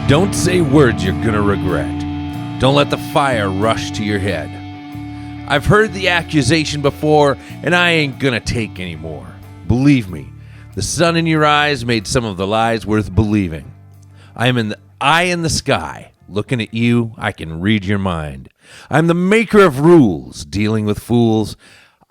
Don't say words you're gonna regret. Don't let the fire rush to your head. I've heard the accusation before, and I ain't gonna take any more. Believe me, the sun in your eyes made some of the lies worth believing. I am in the eye in the sky. Looking at you, I can read your mind. I'm the maker of rules, dealing with fools.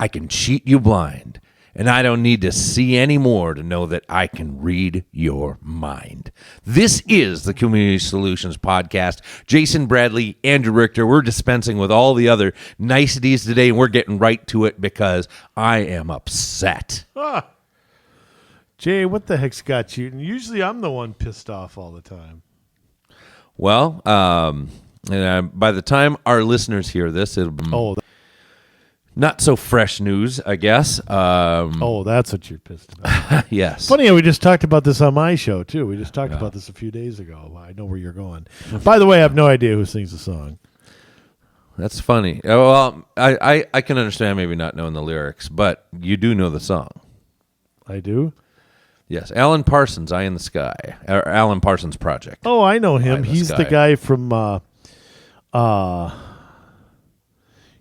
I can cheat you blind. And I don't need to see any more to know that I can read your mind. This is the Community Solutions Podcast. Jason Bradley, Andrew Richter, we're dispensing with all the other niceties today, and we're getting right to it because I am upset. Jay, what the heck's got you? And usually I'm the one pissed off all the time. Well, by the time our listeners hear this, it'll be not so fresh news, I guess. That's what you're pissed about. Yes. Funny how we just talked about this on my show, too. We just talked about this a few days ago. I know where you're going. By the way, I have no idea who sings the song. That's funny. Well, I can understand maybe not knowing the lyrics, but you do know the song. I do? Yes. Alan Parsons, Eye in the Sky. Or Alan Parsons Project. Oh, I know him. He's the guy from...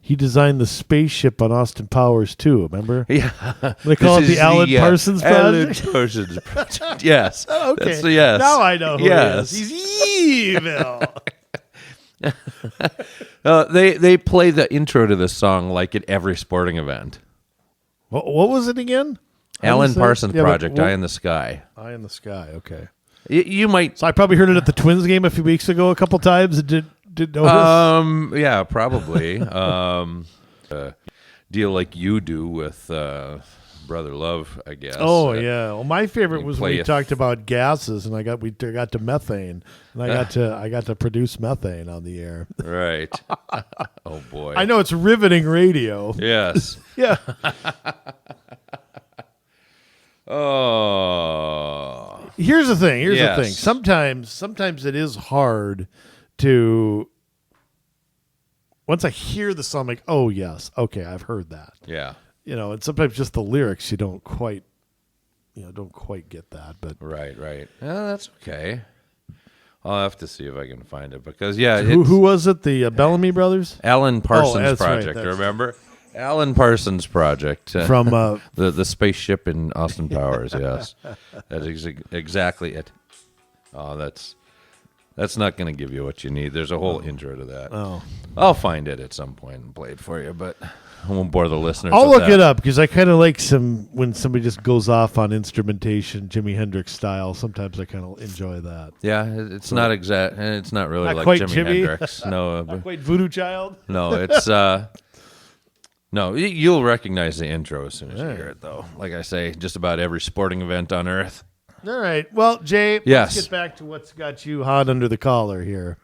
he designed the spaceship on Austin Powers, too, remember? Yeah. They call it the Alan Parsons Project? Alan Parsons Project. Yes. Oh, okay. Yes. Now I know who he is. He's evil. They play the intro to this song like at every sporting event. What was it again? Alan Parsons Project, Eye in the Sky. Eye in the Sky, okay. You might... So I probably heard it at the Twins game a few weeks ago a couple times and did notice. Yeah, probably. Deal like you do with Brother Love, I guess. Oh yeah. Well, my favorite was when we talked about gases, and we got to methane, and I got to produce methane on the air. Right. Oh boy. I know it's riveting radio. Yes. Yeah. Oh. Here's the thing. Sometimes it is hard to. Once I hear the song, I'm like, oh yes, okay, I've heard that. Yeah. And sometimes just the lyrics you don't quite get that. But right. Yeah, that's okay. I'll have to see if I can find it because who was it? The Bellamy brothers? Alan Parsons Project. Right, remember? Alan Parsons Project from the spaceship in Austin Powers. Yes, that is exactly it. Oh, that's not going to give you what you need. There's a whole intro to that. Oh, I'll find it at some point and play it for you, but I won't bore the listeners. I'll look it up because I kind of like when somebody just goes off on instrumentation, Jimi Hendrix style. Sometimes I kind of enjoy that. Yeah, it's not exact. It's not really not like quite Jimi Hendrix. No, not quite Voodoo Child. No, it's no. You'll recognize the intro as soon as you hear it, though. Like I say, just about every sporting event on Earth. All right. Well, Jay, yes. Let's get back to what's got you hot under the collar here.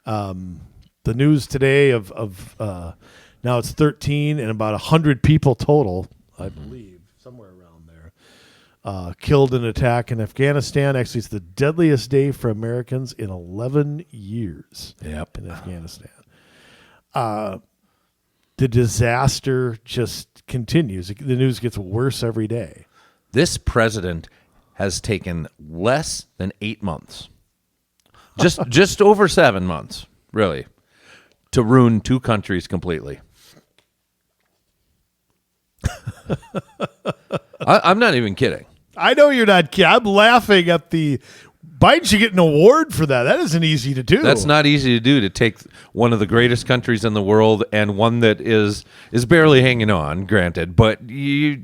The news today of now it's 13 and about 100 people total, I believe, somewhere around there, killed in an attack in Afghanistan. Actually, it's the deadliest day for Americans in 11 years. Yep. In Afghanistan. The disaster just continues. The news gets worse every day. This president has taken less than 8 months, just over 7 months, really, to ruin two countries completely. I'm not even kidding. I know you're not kidding. I'm laughing at the... Biden should get an award for that. That isn't easy to do. That's not easy to do, to take one of the greatest countries in the world and one that is barely hanging on, granted, but you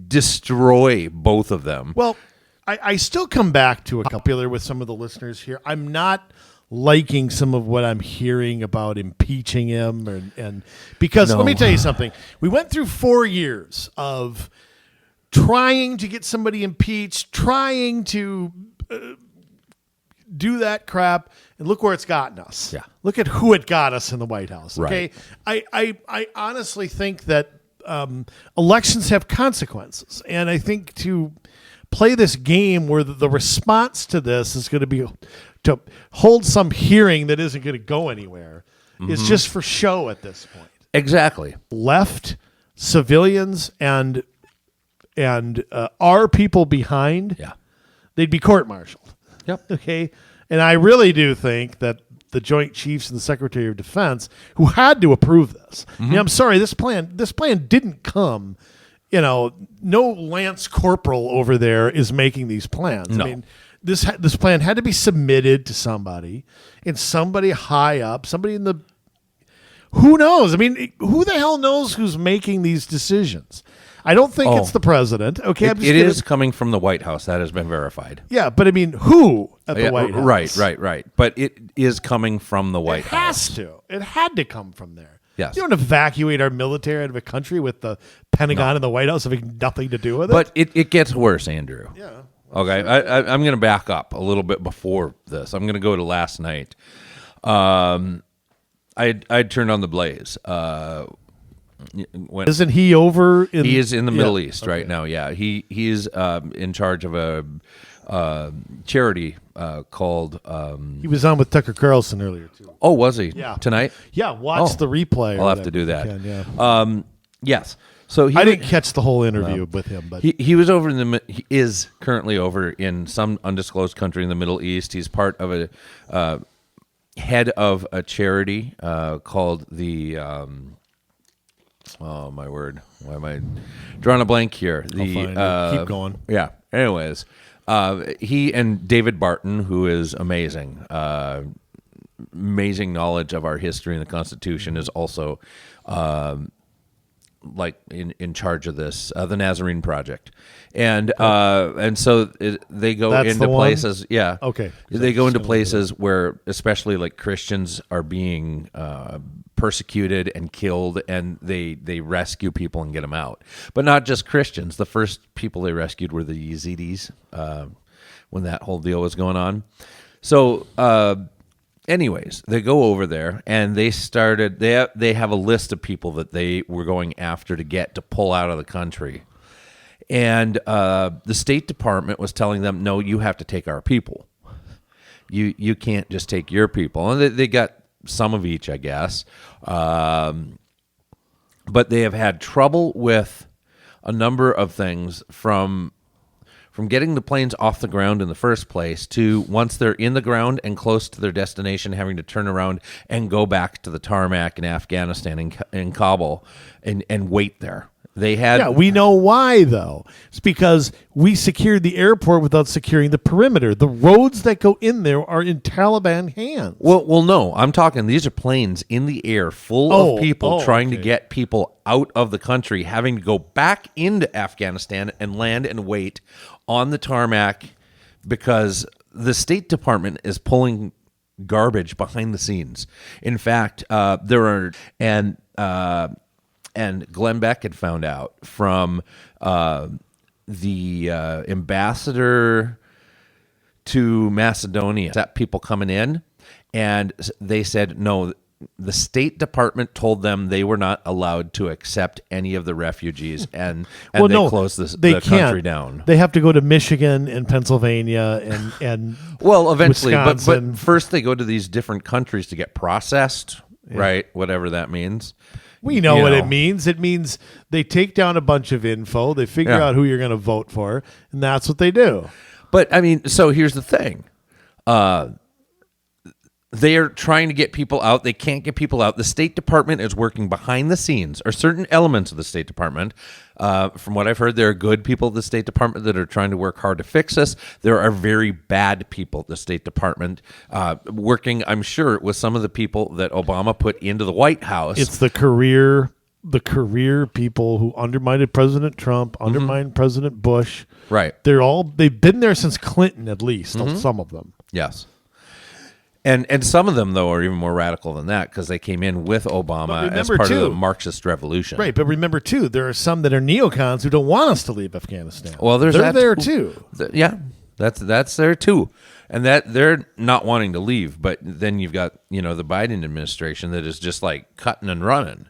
destroy both of them. Well, I still come back to a couple with some of the listeners here. I'm not liking some of what I'm hearing about impeaching him, and because let me tell you something. We went through 4 years of trying to get somebody impeached, trying to do that crap, and look where it's gotten us. Yeah. Look at who it got us in the White House. Okay, right. I honestly think that elections have consequences, and I think to play this game where the response to this is going to be to hold some hearing that isn't going to go anywhere is just for show at this point. Exactly. Left civilians and our people behind, yeah, they'd be court-martialed. Yep. Okay. And I really do think that the Joint Chiefs and the Secretary of Defense, who had to approve this. I mean, I'm sorry, this plan didn't come. No Lance Corporal over there is making these plans. No. I mean, this plan had to be submitted to somebody, and somebody high up, somebody in the. Who knows? I mean, who the hell knows who's making these decisions? I don't think it's the president. Okay, it is coming from the White House. That has been verified. Yeah, but I mean, who at the White House? Right. But it is coming from the White House. It has to. It had to come from there. Yes. You don't evacuate our military out of a country with the Pentagon and the White House having nothing to do with it. But it gets worse, Andrew. Yeah. Okay, I'm going to back up a little bit before this. I'm going to go to last night. I turned on the Blaze. Isn't he over? He is in the Middle East right now. Yeah, he's in charge of a charity called. He was on with Tucker Carlson earlier too. Oh, was he? Yeah. Tonight? Yeah, watch the replay. I'll have to do that. Yeah. Yes. So I didn't catch the whole interview with him, but he was over he is currently over in some undisclosed country in the Middle East. He's part of a head of a charity called the. Oh my word! Why am I drawing a blank here? Keep going. Yeah. Anyways, he and David Barton, who is amazing, amazing knowledge of our history and the Constitution, is also like in charge of this, the Nazarene Project, and so they go That's into the one? places. Yeah. Okay. They go into places where, especially like Christians, are being persecuted and killed, and they rescue people and get them out. But not just Christians. The first people they rescued were the Yazidis when that whole deal was going on. So, anyways, they go over there and they started. They have a list of people that they were going after to pull out of the country, and the State Department was telling them, "No, you have to take our people. You can't just take your people." And they got some of each, I guess. But they have had trouble with a number of things from getting the planes off the ground in the first place to once they're in the ground and close to their destination, having to turn around and go back to the tarmac in Afghanistan, in Kabul, and wait there. They had. Yeah, we know why, though. It's because we secured the airport without securing the perimeter. The roads that go in there are in Taliban hands. Well, no. I'm talking, these are planes in the air full of people trying to get people out of the country, having to go back into Afghanistan and land and wait on the tarmac because the State Department is pulling garbage behind the scenes. In fact, there are... And Glenn Beck had found out from the ambassador to Macedonia that people coming in, and they said, no, the State Department told them they were not allowed to accept any of the refugees, and they closed the country down. They have to go to Michigan and Pennsylvania and well, eventually, but Wisconsin. first they go to these different countries to get processed, right? Whatever that means. We know what it means. It means they take down a bunch of info, they figure out who you're going to vote for, and that's what they do. But, I mean, so here's the thing. They are trying to get people out. They can't get people out. The State Department is working behind the scenes, or certain elements of the State Department. From what I've heard, there are good people at the State Department that are trying to work hard to fix this. There are very bad people at the State Department working, I'm sure, with some of the people that Obama put into the White House. It's the career people who undermined President Trump, undermined President Bush. Right. They've been there since Clinton, at least, some of them. Yes. And some of them, though, are even more radical than that because they came in with Obama as part of the Marxist revolution. Right, but remember, too, there are some that are neocons who don't want us to leave Afghanistan. Well, they're there, too. Yeah, that's there, too. And that they're not wanting to leave. But then you've got, the Biden administration that is just like cutting and running,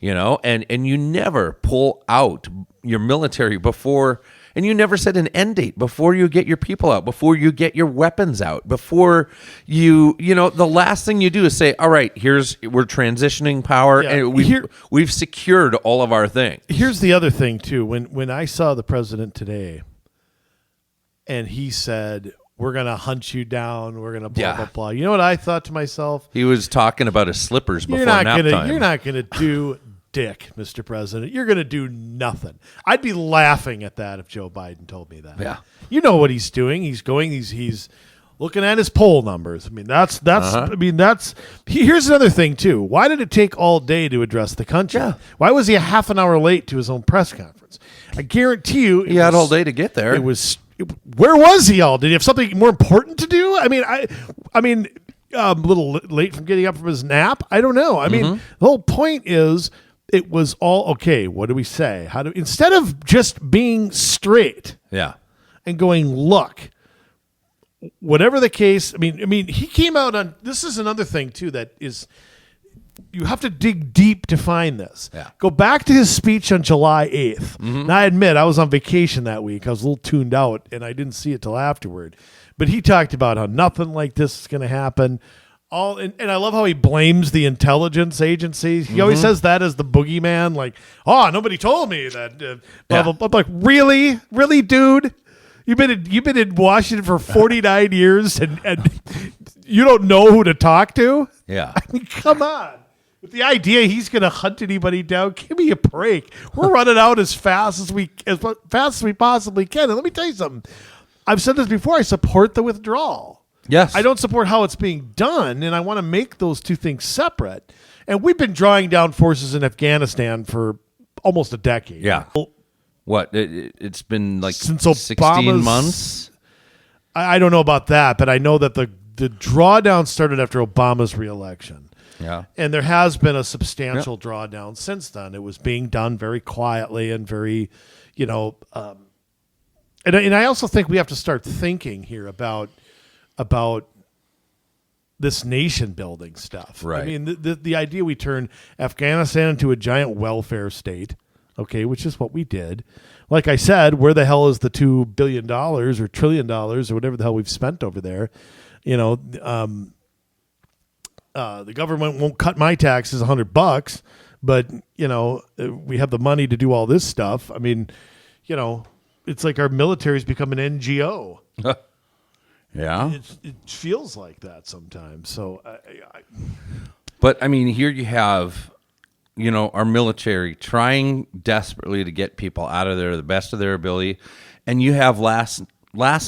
and you never pull out your military before... And you never set an end date before you get your people out, before you get your weapons out, before the last thing you do is say, all right, we're transitioning power and we've secured all of our things. Here's the other thing, too. When I saw the president today and he said, we're going to hunt you down. We're going to blah, Yeah. blah, blah. You know what I thought to myself? He was talking about his slippers before nap time. You're not going to do dick, Mr. President. You're going to do nothing. I'd be laughing at that if Joe Biden told me that. Yeah. You know what he's doing. He's looking at his poll numbers. I mean, here's another thing too. Why did it take all day to address the country? Yeah. Why was he a half an hour late to his own press conference? I guarantee you He had all day to get there. Where was he all? Did he have something more important to do? I mean, a little late from getting up from his nap. I don't know. I mean, the whole point is it was all okay. What do we say? Instead of just being straight Yeah. and going, look, whatever the case. I mean, he came out on. This is another thing too that is. You have to dig deep to find this. Yeah. Go back to his speech on July 8th. Now, I admit, I was on vacation that week. I was a little tuned out, and I didn't see it till afterward. But he talked about how nothing like this is going to happen. And I love how he blames the intelligence agencies. He always says that as the boogeyman, like, oh, nobody told me that. Blah, blah, blah. I'm like, really? Really, dude? You've been in Washington for 49 years, and you don't know who to talk to? Yeah. I mean, come on. With the idea he's going to hunt anybody down, give me a break. We're running out as fast as we possibly can. And let me tell you something. I've said this before. I support the withdrawal. Yes. I don't support how it's being done, and I want to make those two things separate. And we've been drawing down forces in Afghanistan for almost a decade. Yeah. What? It's been like Since 16 Obama's- months? I don't know about that, but I know that the drawdown started after Obama's reelection. Yeah. And there has been a substantial drawdown since then. It was being done very quietly and very, and I also think we have to start thinking here about this nation building stuff. Right. I mean, the idea we turn Afghanistan into a giant welfare state, okay, which is what we did. Like I said, where the hell is the $2 billion or $1 trillion or whatever the hell we've spent over there? The government won't cut my taxes $100, but we have the money to do all this stuff. I mean, it's like our military's become an NGO. Yeah. It feels like that sometimes. So, But I mean, here you have, our military trying desperately to get people out of there to the best of their ability, and you have last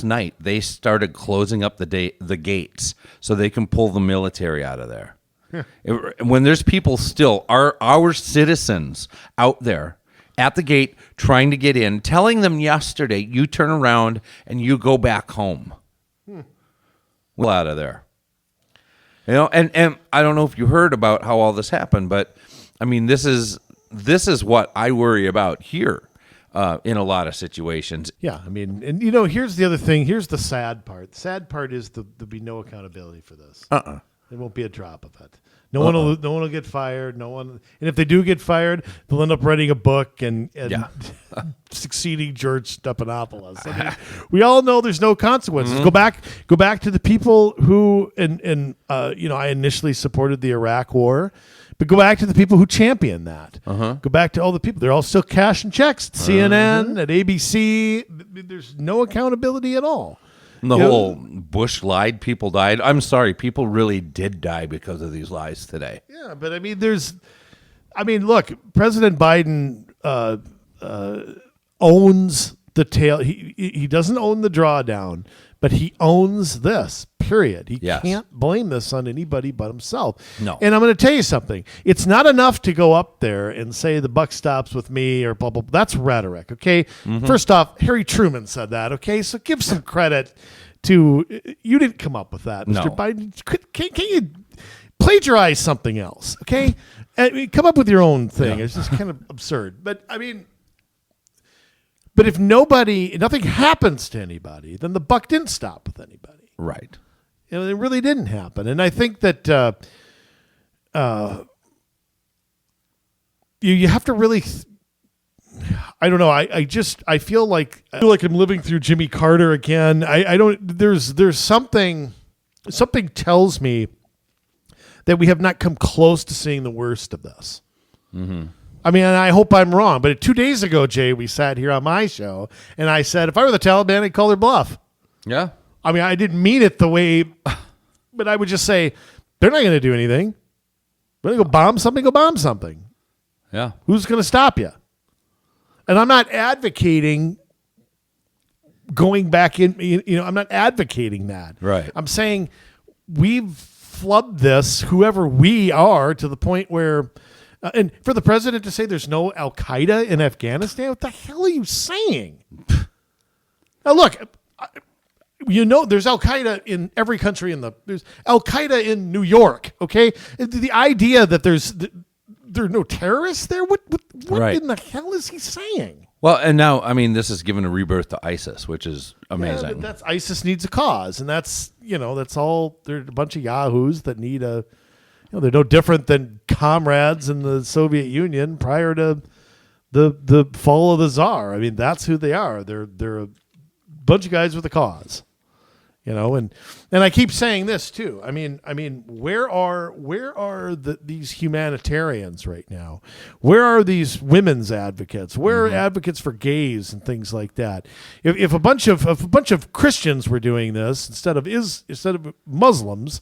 night they started closing up the gates so they can pull the military out of there. When there's people still, our citizens out there at the gate trying to get in, telling them yesterday, you turn around and you go back home. Well, out of there. And I don't know if you heard about how all this happened, but I mean, this is what I worry about here in a lot of situations. yeah, I mean, and here's the other thing. Here's the sad part. The sad part is there'll be no accountability for this. There won't be a drop of it. No one will get fired. No one, and if they do get fired, they'll end up writing a book and succeeding George Stephanopoulos. I mean, we all know there's no consequences. Go back to the people who I initially supported the Iraq War, but go back to the people who championed that. Go back to all the people. They're all still cashing checks at CNN, at ABC. There's no accountability at all. The whole Bush lied, people died. I'm sorry, people really did die because of these lies today. Yeah, but I mean, look, President Biden owns the tail. He doesn't own the drawdown, but he owns this, period. He can't blame this on anybody but himself. No. And I'm going to tell you something. It's not enough to go up there and say the buck stops with me or blah, blah, blah. That's rhetoric, okay? First off, Harry Truman said that, okay? So give some credit to – you didn't come up with that, Mr. Biden. Can you plagiarize something else, okay? I mean, come up with your own thing. It's just kind of absurd. But, I mean – but if nothing happens to anybody, then the buck didn't stop with anybody. Right. It really didn't happen. And I think that you have to really, I don't know. I feel like I'm living through Jimmy Carter again. There's something tells me that we have not come close to seeing the worst of this. I mean, I hope I'm wrong, but 2 days ago, Jay, we sat here on my show, and I said, if I were the Taliban, I'd call their bluff. Yeah. I mean, I didn't mean it the way, but I would just say they're not going to do anything. They're going to go bomb something. Yeah. Who's going to stop you? And I'm not advocating going back in, I'm not advocating that. Right. I'm saying we've flubbed this, whoever we are, to the point where, and for the president to say there's no Al-Qaeda in Afghanistan, what the hell are you saying? Now, look, there's Al-Qaeda in every country there's Al-Qaeda in New York, okay? The idea that there are no terrorists there, what right. in the hell is he saying? Well, and now, I mean, this is giving a rebirth to ISIS, which is amazing. Yeah, but that's ISIS needs a cause, and that's all. They're a bunch of yahoos that need they're no different than comrades in the Soviet Union prior to the fall of the Tsar. I mean, that's who they are. They're a bunch of guys with a cause, and I keep saying this too. I mean, where are these humanitarians right now? Where are these women's advocates? Where are advocates for gays and things like that? If a bunch of Christians were doing this instead of Muslims,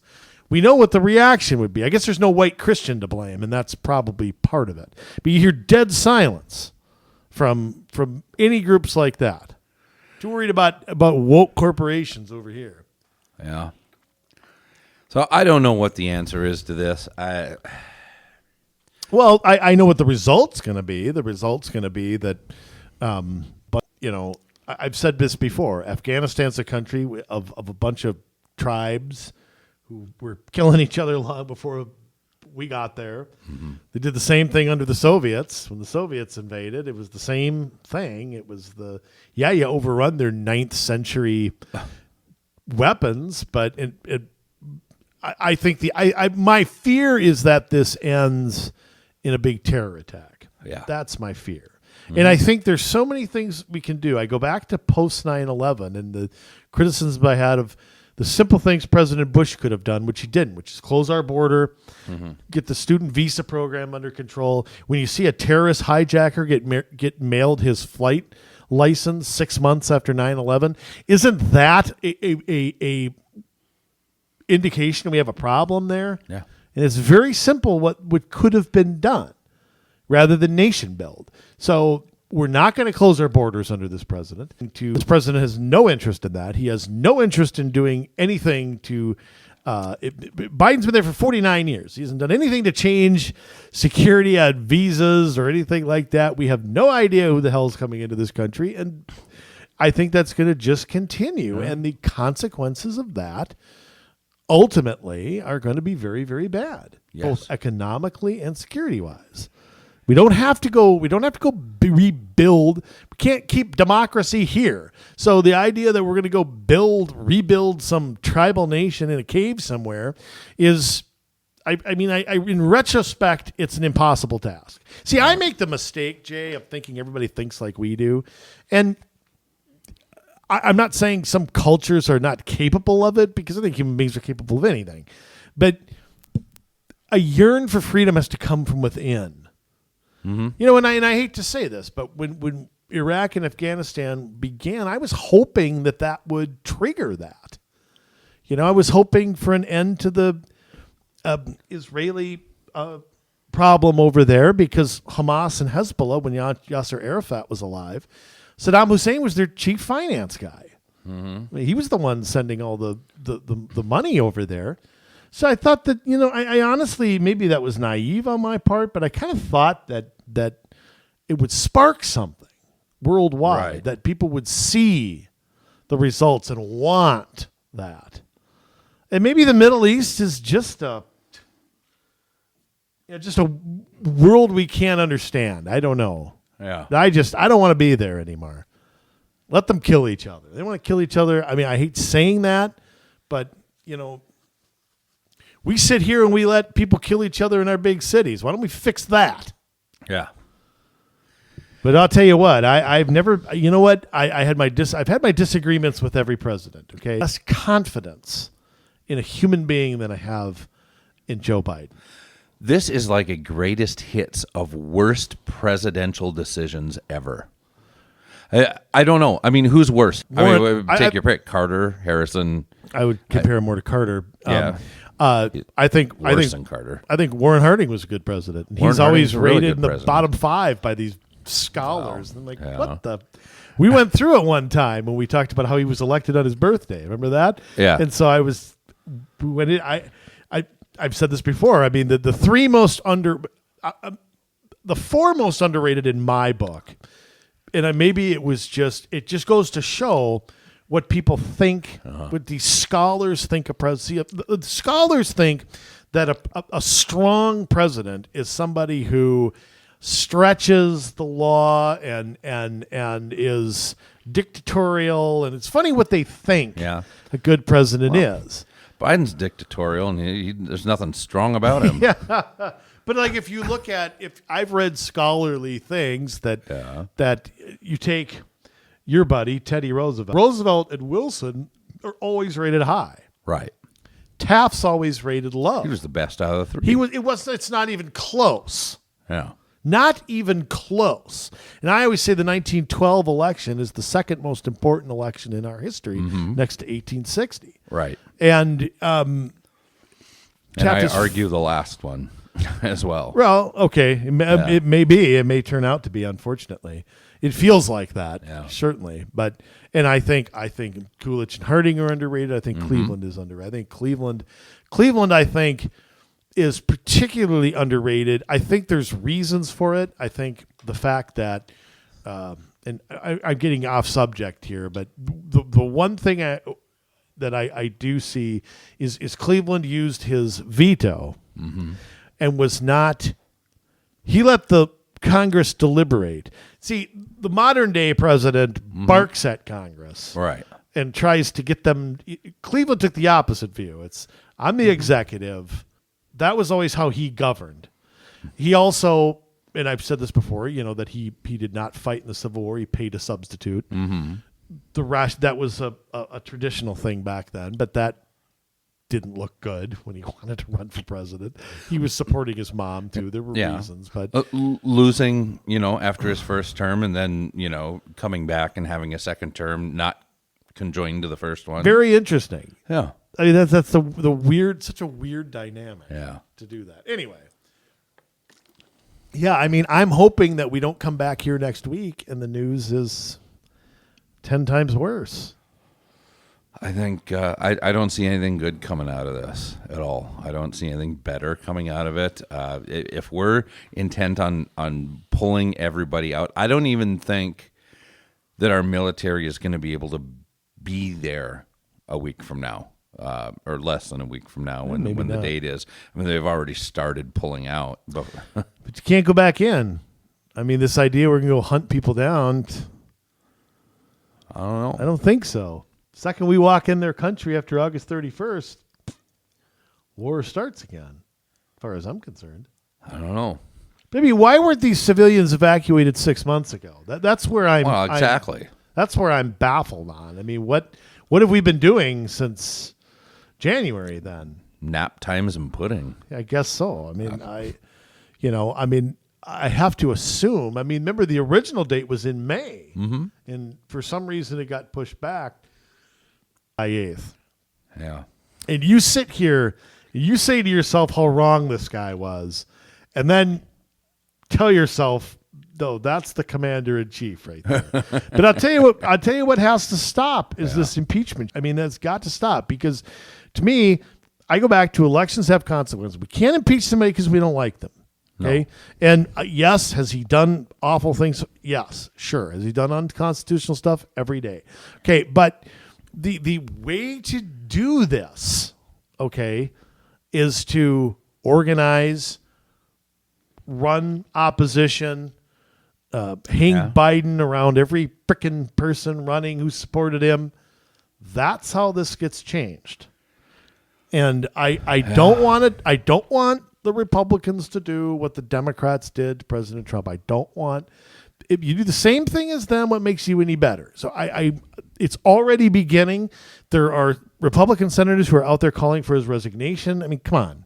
we know what the reaction would be. I guess there's no white Christian to blame, and that's probably part of it. But you hear dead silence from any groups like that. Too worried about woke corporations over here. Yeah. So I don't know what the answer is to this. Well, I know what the result's going to be. The result's going to be that, I've said this before. Afghanistan's a country of a bunch of tribes who were killing each other long before we got there. Mm-hmm. They did the same thing under the Soviets. When the Soviets invaded, it was the same thing. It was you overrun their 9th century weapons, but I think my fear is that this ends in a big terror attack. Yeah. That's my fear. Mm-hmm. And I think there's so many things we can do. I go back to post 9/11 and the criticisms I had of the simple things President Bush could have done, which he didn't, which is close our border, get the student visa program under control. When you see a terrorist hijacker get mailed his flight license 6 months after 9/11, isn't that a indication we have a problem there? Yeah. And it's very simple what could have been done rather than nation build. So we're not going to close our borders under this president. This president has no interest in that. He has no interest in doing anything to Biden's been there for 49 years. He hasn't done anything to change security on visas or anything like that. We have no idea who the hell is coming into this country. And I think that's going to just continue. Mm-hmm. And the consequences of that ultimately are going to be very, very bad, both economically and security-wise. We don't have to go rebuild. We can't keep democracy here. So the idea that we're going to go rebuild some tribal nation in a cave somewhere is, in retrospect, it's an impossible task. See, I make the mistake, Jay, of thinking everybody thinks like we do. And I'm not saying some cultures are not capable of it, because I think human beings are capable of anything. But a yearn for freedom has to come from within. Mm-hmm. And I hate to say this, but when Iraq and Afghanistan began, I was hoping that would trigger that. I was hoping for an end to the Israeli problem over there, because Hamas and Hezbollah, when Yasser Arafat was alive, Saddam Hussein was their chief finance guy. Mm-hmm. I mean, he was the one sending all the money over there. So I thought that, I honestly, maybe that was naive on my part, but I kind of thought that it would spark something worldwide, that people would see the results and want that. And maybe the Middle East is just a world we can't understand. I don't know. Yeah. I don't want to be there anymore. Let them kill each other. They want to kill each other. I mean, I hate saying that, but, we sit here and we let people kill each other in our big cities. Why don't we fix that? Yeah. But I'll tell you what, I've never, I've had my disagreements with every president, okay? Less confidence in a human being than I have in Joe Biden. This is like a greatest hits of worst presidential decisions ever. I don't know. I mean, who's worse? Warren, Take your pick. Carter, Harrison. I would compare him more to Carter. Yeah. I think Worse than Carter. I think Warren Harding was a good president. And he's always rated in the bottom 5 by these scholars. And I'm like, what the? We went through it one time when we talked about how he was elected on his birthday. Remember that? Yeah. And so I've said this before. I mean, the 4 most underrated in my book, and maybe it just goes to show what people think, what these scholars think a president. The scholars think that a strong president is somebody who stretches the law and is dictatorial, and it's funny what they think a good president is. Biden's dictatorial, and there's nothing strong about him. But like, if you look at, if I've read scholarly things that you take your buddy Teddy Roosevelt and Wilson are always rated high. Right. Taft's always rated low. He was the best out of the 3. It's not even close. Yeah. Not even close. And I always say the 1912 election is the second most important election in our history, next to 1860. Right. And I argue the last one as well. Well, okay. It may be. It may turn out to be, unfortunately. It feels like that, certainly. But I think Coolidge and Harding are underrated. I think Cleveland is underrated. I think Cleveland, I think, is particularly underrated. I think there's reasons for it. I think the fact that, and I'm getting off subject here, but the one thing that I do see is Cleveland used his veto and was not. He let the Congress deliberate. See, the modern day president barks at Congress, right, and tries to get them. Cleveland took the opposite view. I'm the executive. That was always how he governed. He also, and I've said this before, that he did not fight in the Civil War. He paid a substitute. That was a traditional thing back then, but that didn't look good when he wanted to run for president. He was supporting his mom too. There were reasons, but losing, after his first term, and then coming back and having a second term, not conjoined to the first one. Very interesting. Yeah. I mean, that's the weird, such a weird dynamic to do that. Anyway. Yeah, I mean, I'm hoping that we don't come back here next week and the news is 10 times worse. I think I don't see anything good coming out of this at all. I don't see anything better coming out of it. If we're intent on pulling everybody out, I don't even think that our military is going to be able to be there a week from now. Or less than a week from now when the date is. I mean, they've already started pulling out. But you can't go back in. I mean, this idea we're going to go hunt people down, I don't know. I don't think so. Second we walk in their country after August 31st, war starts again, as far as I'm concerned. I don't know. Maybe why weren't these civilians evacuated 6 months ago? That's where I'm... Well, exactly. That's where I'm baffled on. I mean, what have we been doing since January then? Nap times and pudding. I guess so. I mean, I have to assume. I mean, remember the original date was in May, and for some reason it got pushed back by 8th. Yeah. And you sit here, you say to yourself how wrong this guy was, and then tell yourself, no, that's the commander in chief right there. But I'll tell you what has to stop is this impeachment. I mean, that's got to stop because, to me, I go back to elections have consequences. We can't impeach somebody because we don't like them. Okay. No. And yes, has he done awful things? Yes, sure. Has he done unconstitutional stuff? Every day. Okay. But the way to do this, okay, is to organize, run opposition, hang Biden around every frickin' person running who supported him. That's how this gets changed. And I don't want it. I don't want the Republicans to do what the Democrats did to President Trump. I don't want. If you do the same thing as them, what makes you any better? So it's already beginning. There are Republican senators who are out there calling for his resignation. I mean, come on.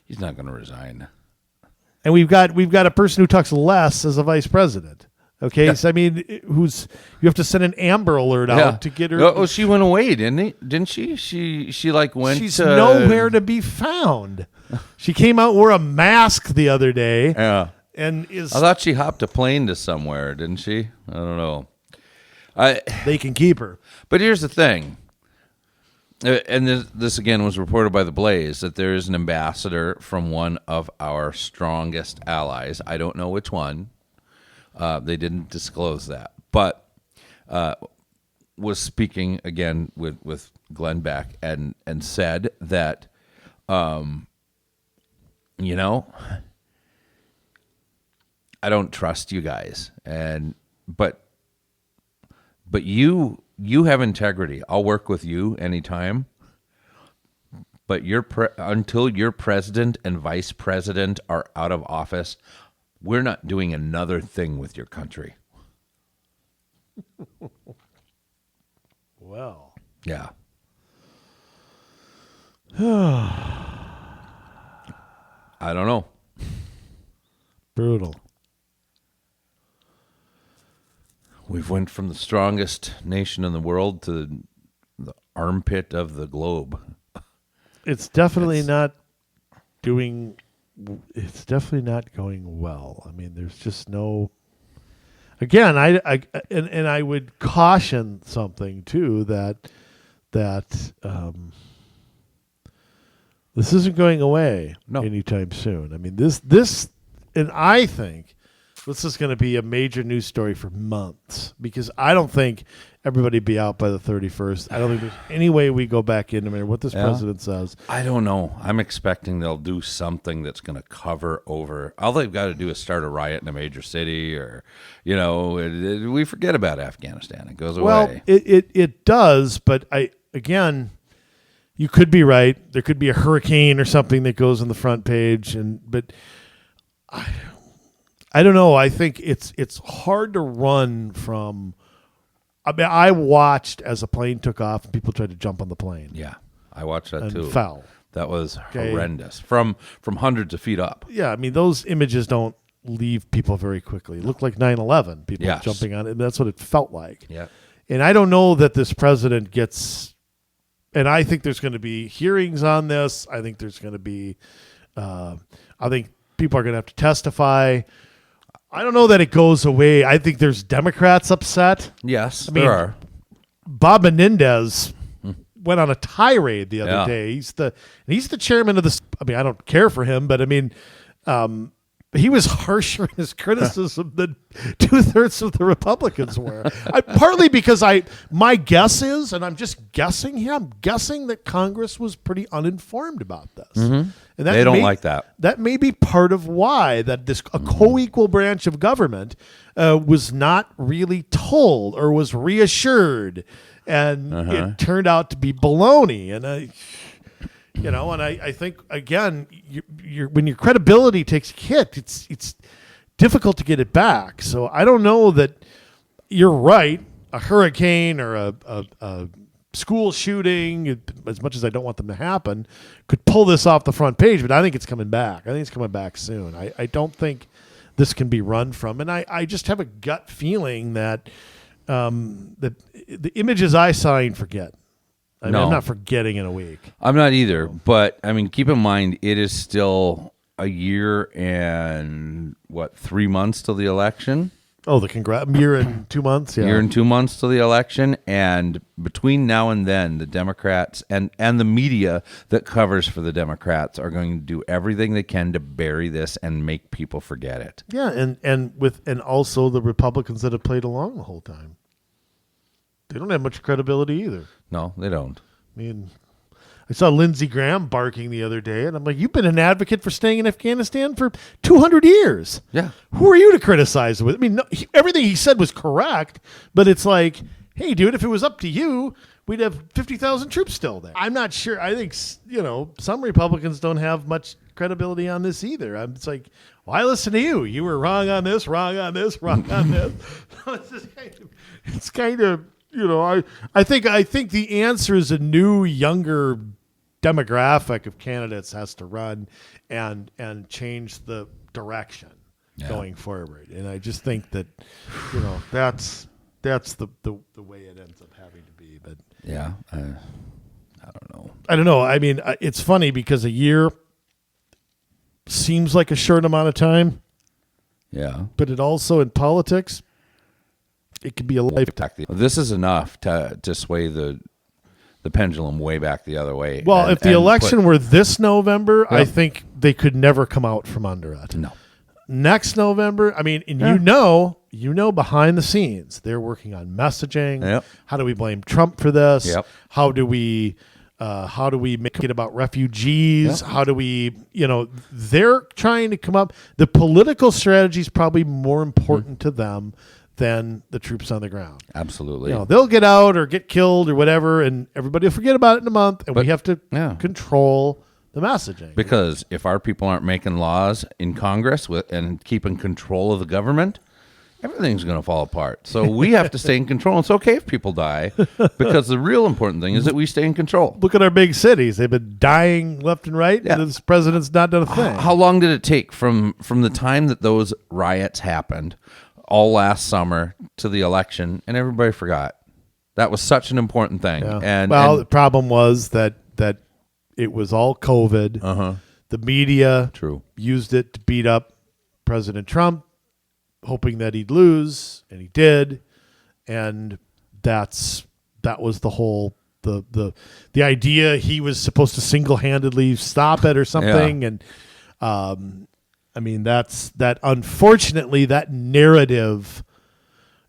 He's not going to resign. And we've got a person who talks less as a vice president. Okay, Yeah. so I mean, you have to send an Amber Alert out to get her. Oh, she went away, didn't she? She like went. She's nowhere to be found. She came out wore a mask the other day. Yeah. And I thought she hopped a plane to somewhere, didn't she? I don't know. They can keep her. But here's the thing, and this again was reported by the Blaze, that there is an ambassador from one of our strongest allies. I don't know which one. They didn't disclose that, but was speaking again with Glenn Beck and said that, I don't trust you guys, but you have integrity. I'll work with you anytime. But until your president and vice president are out of office, we're not doing another thing with your country. Well, Yeah. I don't know. brutal. We've went from the strongest nation in the world to the armpit of the globe. It's definitely not doing. It's definitely not going well. I mean, there's just no. Again, I would caution something too that this isn't going away anytime soon. I mean, this, and I think this is going to be a major news story for months because I don't think everybody be out by the 31st. I don't think there's any way we go back in no matter what this president says. I don't know. I'm expecting they'll do something that's going to cover over. All they've got to do is start a riot in a major city, or, we forget about Afghanistan. It goes away. Well, it does, but you could be right. There could be a hurricane or something that goes on the front page, but I don't know. I think it's hard to run from. I mean, I watched as a plane took off and people tried to jump on the plane. Yeah, I watched that and too. Fell. That was horrendous from hundreds of feet up. Yeah, I mean, those images don't leave people very quickly. It looked like 9/11, people jumping on it, and that's what it felt like. Yeah. And I don't know that this president gets, and I think there's going to be hearings on this. I think there's going to be, I think people are going to have to testify. I don't know that it goes away. I think there's Democrats upset. Yes, I mean, there are. Bob Menendez went on a tirade the other day. He's the chairman of the. I mean, I don't care for him, but I mean, he was harsher in his criticism than 2/3 of the Republicans were. Partly because my guess is, and I'm just guessing here, I'm guessing that Congress was pretty uninformed about this. Mm-hmm. And that they don't like that. That may be part of why that a co-equal branch of government was not really told or was reassured, and it turned out to be baloney. And I think again, when your credibility takes a hit, it's difficult to get it back. So I don't know that you're right. A hurricane or a school shooting, as much as I don't want them to happen, could pull this off the front page. But I think it's coming back. I think it's coming back soon. I don't think this can be run from. And I just have a gut feeling that the images I saw, I forget. I'm not forgetting in a week. I'm not either. But, I mean, keep in mind, it is still a year and, 3 months till the election? Oh, year and 2 months? Yeah. Year and 2 months till the election. And between now and then, the Democrats and the media that covers for the Democrats are going to do everything they can to bury this and make people forget it. Yeah, and also the Republicans that have played along the whole time. They don't have much credibility either. No, they don't. I mean, I saw Lindsey Graham barking the other day, and I'm like, you've been an advocate for staying in Afghanistan for 200 years. Yeah. Who are you to criticize? I mean, everything he said was correct, but it's like, hey, dude, if it was up to you, we'd have 50,000 troops still there. I'm not sure. I think, some Republicans don't have much credibility on this either. It's like, why listen to you? You were wrong on this, wrong on this, wrong on this. It's kind of I think the answer is a new, younger demographic of candidates has to run and change the direction. going forward. And I just think that, that's the way it ends up having to be. But yeah, I don't know. I don't know. I mean, it's funny because a year seems like a short amount of time. Yeah. But it also, in politics, it could be a lifetime. This is enough to sway the pendulum way back the other way. Well, if the election were this November, I think they could never come out from under it. No. Next November, I mean, and you know behind the scenes, they're working on messaging. Yep. How do we blame Trump for this? Yep. How do we make it about refugees? Yep. How do we, they're trying to come up. The political strategy is probably more important to them than the troops on the ground. Absolutely. They'll get out or get killed or whatever, and everybody will forget about it in a month, and we have to control the messaging. Because if our people aren't making laws in Congress and keeping control of the government, everything's going to fall apart. So we have to stay in control. It's okay if people die, because the real important thing is that we stay in control. Look at our big cities. They've been dying left and right, and this president's not done a thing. How long did it take from the time that those riots happened all last summer to the election, and everybody forgot? That was such an important thing. Yeah. And the problem was that it was all COVID. The media used it to beat up President Trump, hoping that he'd lose, and he did. And that was the whole the idea. He was supposed to single-handedly stop it or something. And I mean, that unfortunately, that narrative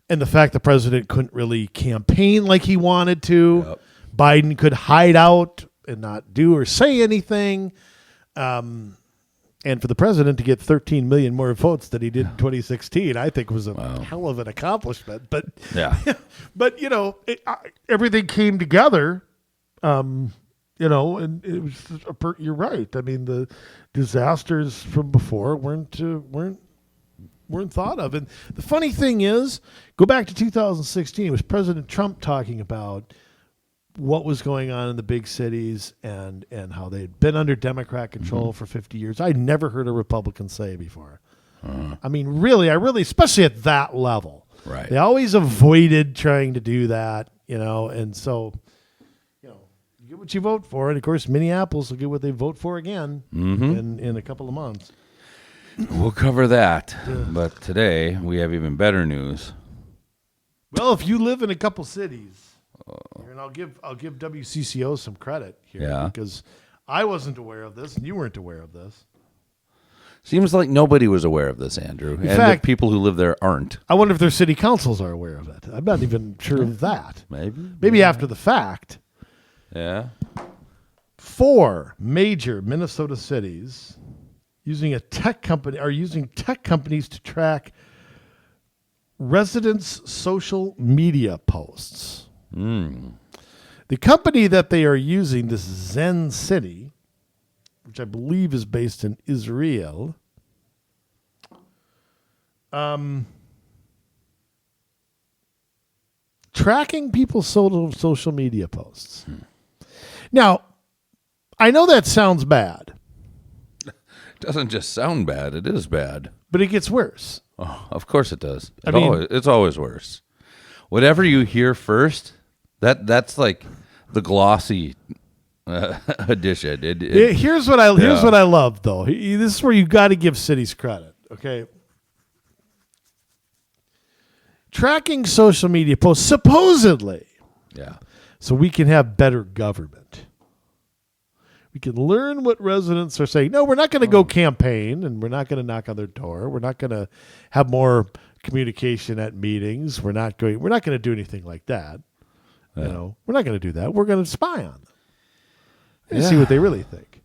and the fact the president couldn't really campaign like he wanted to. Yep. Biden could hide out and not do or say anything. And for the president to get 13 million more votes than he did in 2016, I think was a hell of an accomplishment. But but everything came together. And it was. You're right. I mean, the disasters from before weren't thought of. And the funny thing is, go back to 2016. It was President Trump talking about what was going on in the big cities and how they had been under Democrat control for 50 years. I never heard a Republican say before. I mean, really, especially at that level. Right. They always avoided trying to do that, and so, you get what you vote for. And, of course, Minneapolis will get what they vote for again in a couple of months. We'll cover that. But today we have even better news. Well, if you live in a couple cities, and I'll give WCCO some credit here because I wasn't aware of this and you weren't aware of this. Seems like nobody was aware of this, Andrew. In fact, the people who live there aren't. I wonder if their city councils are aware of it. I'm not even sure of that. Maybe after the fact. Yeah. 4 major Minnesota cities using tech companies to track residents' social media posts. The company that they are using, this ZenCity, which I believe is based in Israel, tracking people's social media posts. Now, I know that sounds bad. It doesn't just sound bad, it is bad. But it gets worse. Oh, of course it does. It's always worse. Whatever you hear first, that's like the glossy edition. Here's what I love, though. This is where you got to give cities credit. Okay, tracking social media posts supposedly, so we can have better government. We can learn what residents are saying. No, we're not going to go campaign, and we're not going to knock on their door. We're not going to have more communication at meetings. We're not going to do anything like that. We're not going to do that. We're going to spy on them and see what they really think.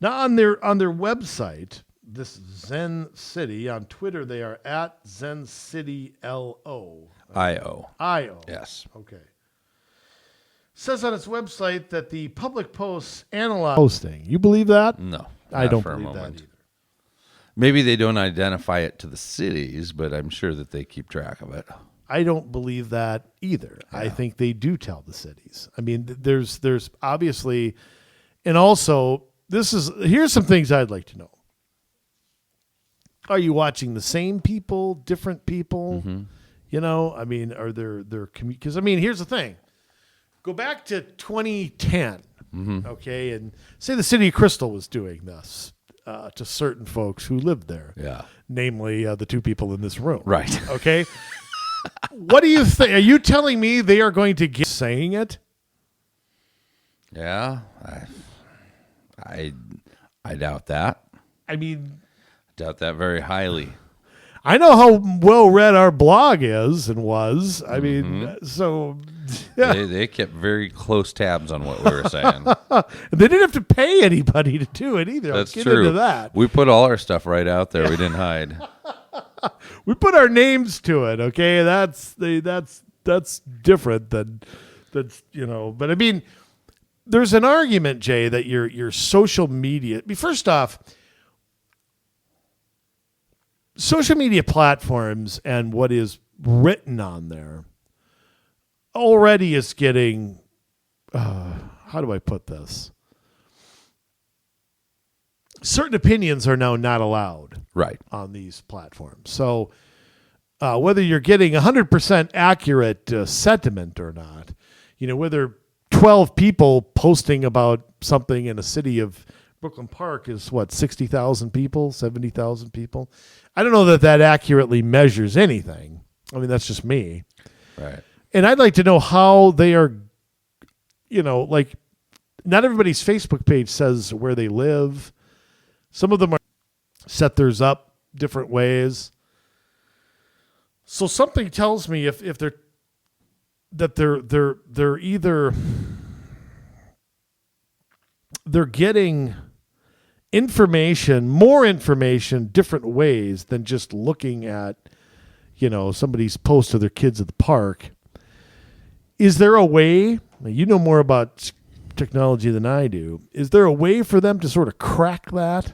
Now, on their website, this ZenCity, on Twitter, they are at ZenCityLO. I-O. Yes. Okay. Says on its website that the public posts analyze posting. You believe that? No. I don't believe that either. Maybe they don't identify it to the cities, but I'm sure that they keep track of it. I don't believe that either. Yeah. I think they do tell the cities. I mean, there's obviously, and also here's some things I'd like to know. Are you watching the same people, different people? You know, I mean, are there because I mean, here's the thing. Go back to 2010, okay, and say the city of Crystal was doing this to certain folks who lived there. Yeah. Namely, the two people in this room. Right. Okay. What do you think? Are you telling me they are going to get saying it? Yeah. I doubt that. I mean, Doubt that very highly. I know how well read our blog is and was. I mean, so yeah. They kept very close tabs on what we were saying. They didn't have to pay anybody to do it either. That's I'll get true. into that. We put all our stuff right out there. We didn't hide. We put our names to it. Okay, that's different than that's But I mean, there's an argument, Jay, that your social media. First off, social media platforms and what is written on there already is getting. How do I put this? Certain opinions are now not allowed Right. on these platforms. So whether you're getting 100% accurate sentiment or not, whether 12 people posting about something in a city of Brooklyn Park is 60,000 people, 70,000 people. I don't know that accurately measures anything. I mean, that's just me. Right. And I'd like to know how they are, like not everybody's Facebook page says where they live. Some of them are set theirs up different ways. So something tells me if they're either they're getting more information different ways than just looking at somebody's post of their kids at the park. Is there a way, you know more about technology than I do, is there a way for them to sort of crack that?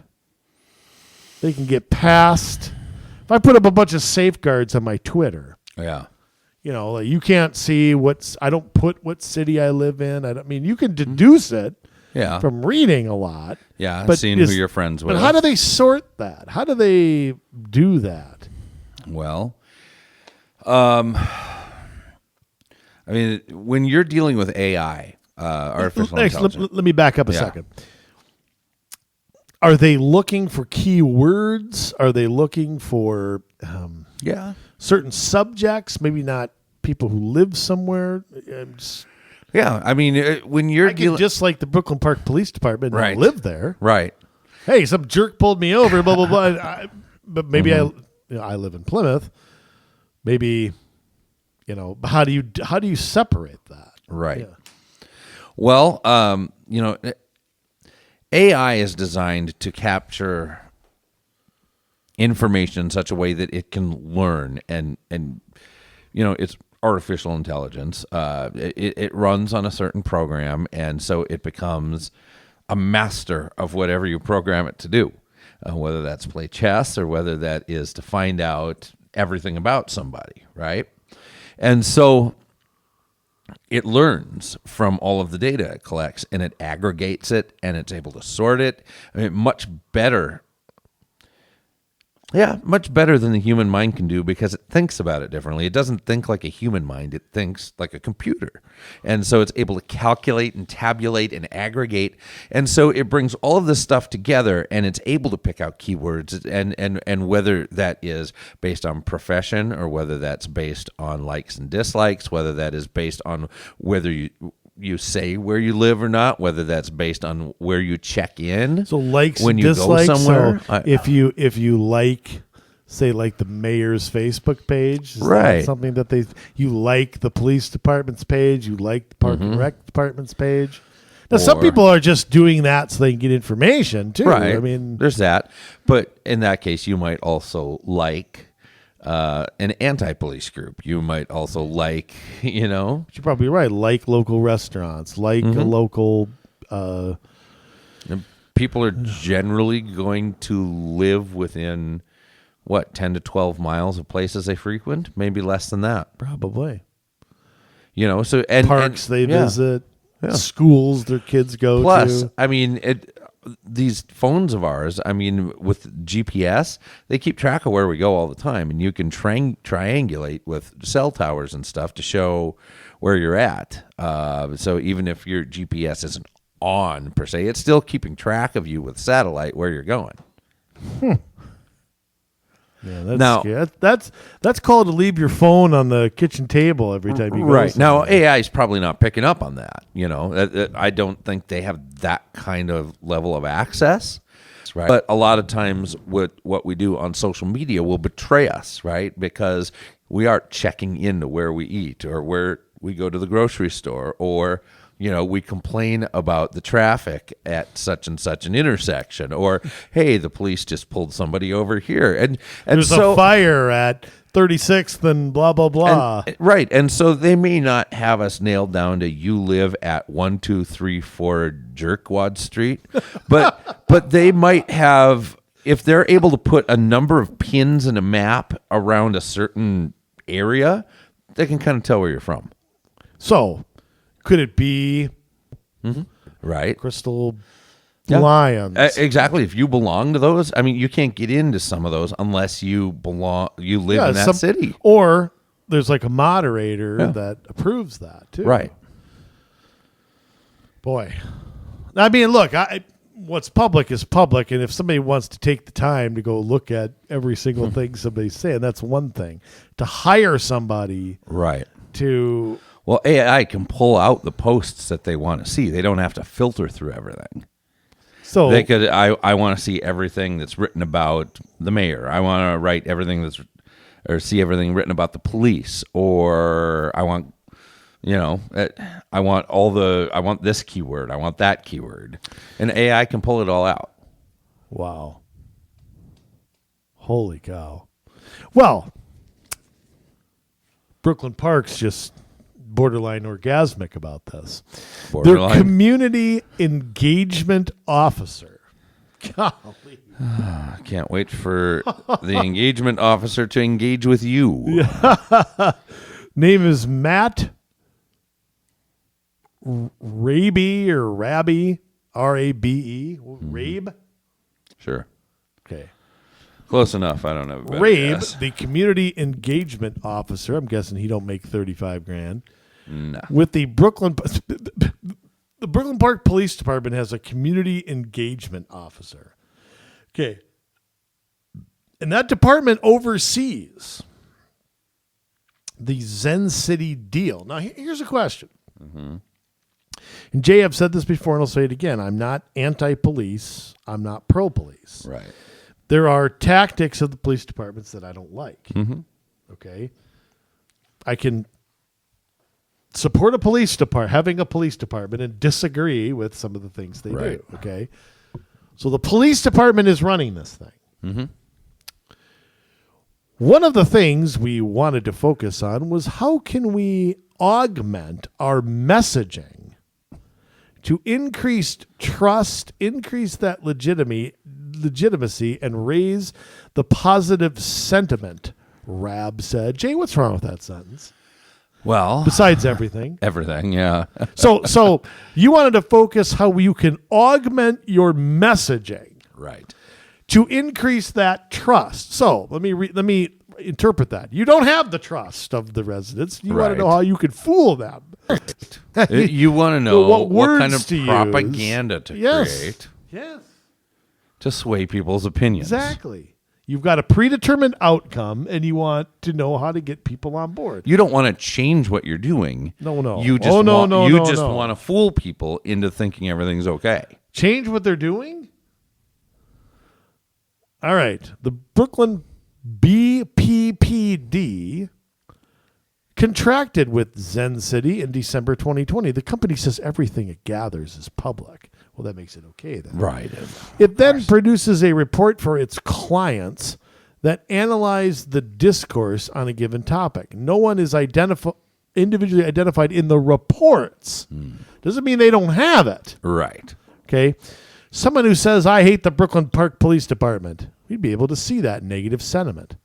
They can get past. If I put up a bunch of safeguards on my Twitter, Yeah. like you can't see I don't put what city I live in. You can deduce it Yeah. from reading a lot. Yeah. But Seeing who you're friends with. But how do they sort that? How do they do that? Well, when you're dealing with AI, artificial intelligence. Let me back up a second. Are they looking for keywords? Are they looking for certain subjects? Maybe not people who live somewhere. Yeah, when you're dealing, just like the Brooklyn Park Police Department, Right. I live there. right? Hey, some jerk pulled me over. Blah blah blah. But maybe I live in Plymouth. Maybe how do you separate that? Right. Yeah. Well, AI is designed to capture information in such a way that it can learn and it's artificial intelligence. It runs on a certain program, and so it becomes a master of whatever you program it to do, whether that's play chess or whether that is to find out everything about somebody, right? And so it learns from all of the data it collects, and it aggregates it, and it's able to sort it. Much better. Yeah, much better than the human mind can do because it thinks about it differently. It doesn't think like a human mind. It thinks like a computer. And so it's able to calculate and tabulate and aggregate. And so it brings all of this stuff together, and it's able to pick out keywords and whether that is based on profession or whether that's based on likes and dislikes, whether that is based on whether you say where you live or not, whether that's based on where you check in. So likes when and you dislikes. go somewhere. So if you like, say, like the mayor's Facebook page, is Right. that something that you like the police department's page, you like the park and rec department's page. Now, some people are just doing that so they can get information too. Right. There's that. But in that case, you might also like an anti-police group. You might also like, But you're probably right. Like local restaurants, like a local. People are generally going to live within 10 to 12 miles of places they frequent, maybe less than that. Probably. So Parks they visit, schools their kids go plus, to. these phones of ours, I mean, with GPS, they keep track of where we go all the time, and you can triangulate with cell towers and stuff to show where you're at. So even if your GPS isn't on per se, it's still keeping track of you with satellite where you're going. Yeah, that's called to leave your phone on the kitchen table every time you go. Right. Now, somewhere. AI is probably not picking up on that. I don't think they have that kind of level of access. Right. But a lot of times what we do on social media will betray us, right? Because we are checking into where we eat or where we go to the grocery store, or we complain about the traffic at such and such an intersection, or hey, the police just pulled somebody over here, and there's a fire at 36th and blah blah blah. Right, and so they may not have us nailed down to you live at 1234 Jerkwad Street, but they might have, if they're able to put a number of pins in a map around a certain area, they can kind of tell where you're from. So. Could it be right? Crystal Lions? Exactly. If you belong to those, I mean, you can't get into some of those unless you live in that city. Or there's like a moderator that approves that too. Right. Boy. I mean, look, what's public is public, and if somebody wants to take the time to go look at every single thing somebody's saying, that's one thing. To hire somebody right to... Well, AI can pull out the posts that they want to see. They don't have to filter through everything. So they could. I want to see everything that's written about the mayor. I want to write everything see everything written about the police. Or I want, I want this keyword. I want that keyword, and AI can pull it all out. Wow! Holy cow! Well, Brooklyn Park's just borderline orgasmic about this. Their community engagement officer. Golly. Can't wait for the engagement officer to engage with you. Name is Matt Rabe or Rabe, R-A-B-E. Rabe? Sure. Okay. Close enough. I don't know. Rabe, the community engagement officer. I'm guessing he don't make $35,000. No. With the Brooklyn Park Police Department has a community engagement officer. Okay. And that department oversees the ZenCity deal. Now, here's a question. Mm-hmm. And Jay, I've said this before, and I'll say it again. I'm not anti-police. I'm not pro-police. Right. There are tactics of the police departments that I don't like. Mm-hmm. Okay. I can support having a police department and disagree with some of the things they do. Okay. So the police department is running this thing. Mm-hmm. One of the things we wanted to focus on was how can we augment our messaging to increase trust, increase that legitimacy, and raise the positive sentiment, Rab said. Jay, what's wrong with that sentence? Well, besides everything. Everything, yeah. So you wanted to focus how you can augment your messaging. Right. To increase that trust. So let me interpret that. You don't have the trust of the residents. You want to know how you can fool them. You want to know what kind of to propaganda to create. Yes. To sway people's opinions. Exactly. You've got a predetermined outcome, and you want to know how to get people on board. You don't want to change what you're doing. No. You just want to fool people into thinking everything's okay. Change what they're doing? All right. The Brooklyn BPPD contracted with ZenCity in December 2020. The company says everything it gathers is public. Well, that makes it okay then. Right. It then produces a report for its clients that analyze the discourse on a given topic. No one is individually identified in the reports. Doesn't mean they don't have it. Right. Okay. Someone who says, I hate the Brooklyn Park Police Department, we'd be able to see that negative sentiment.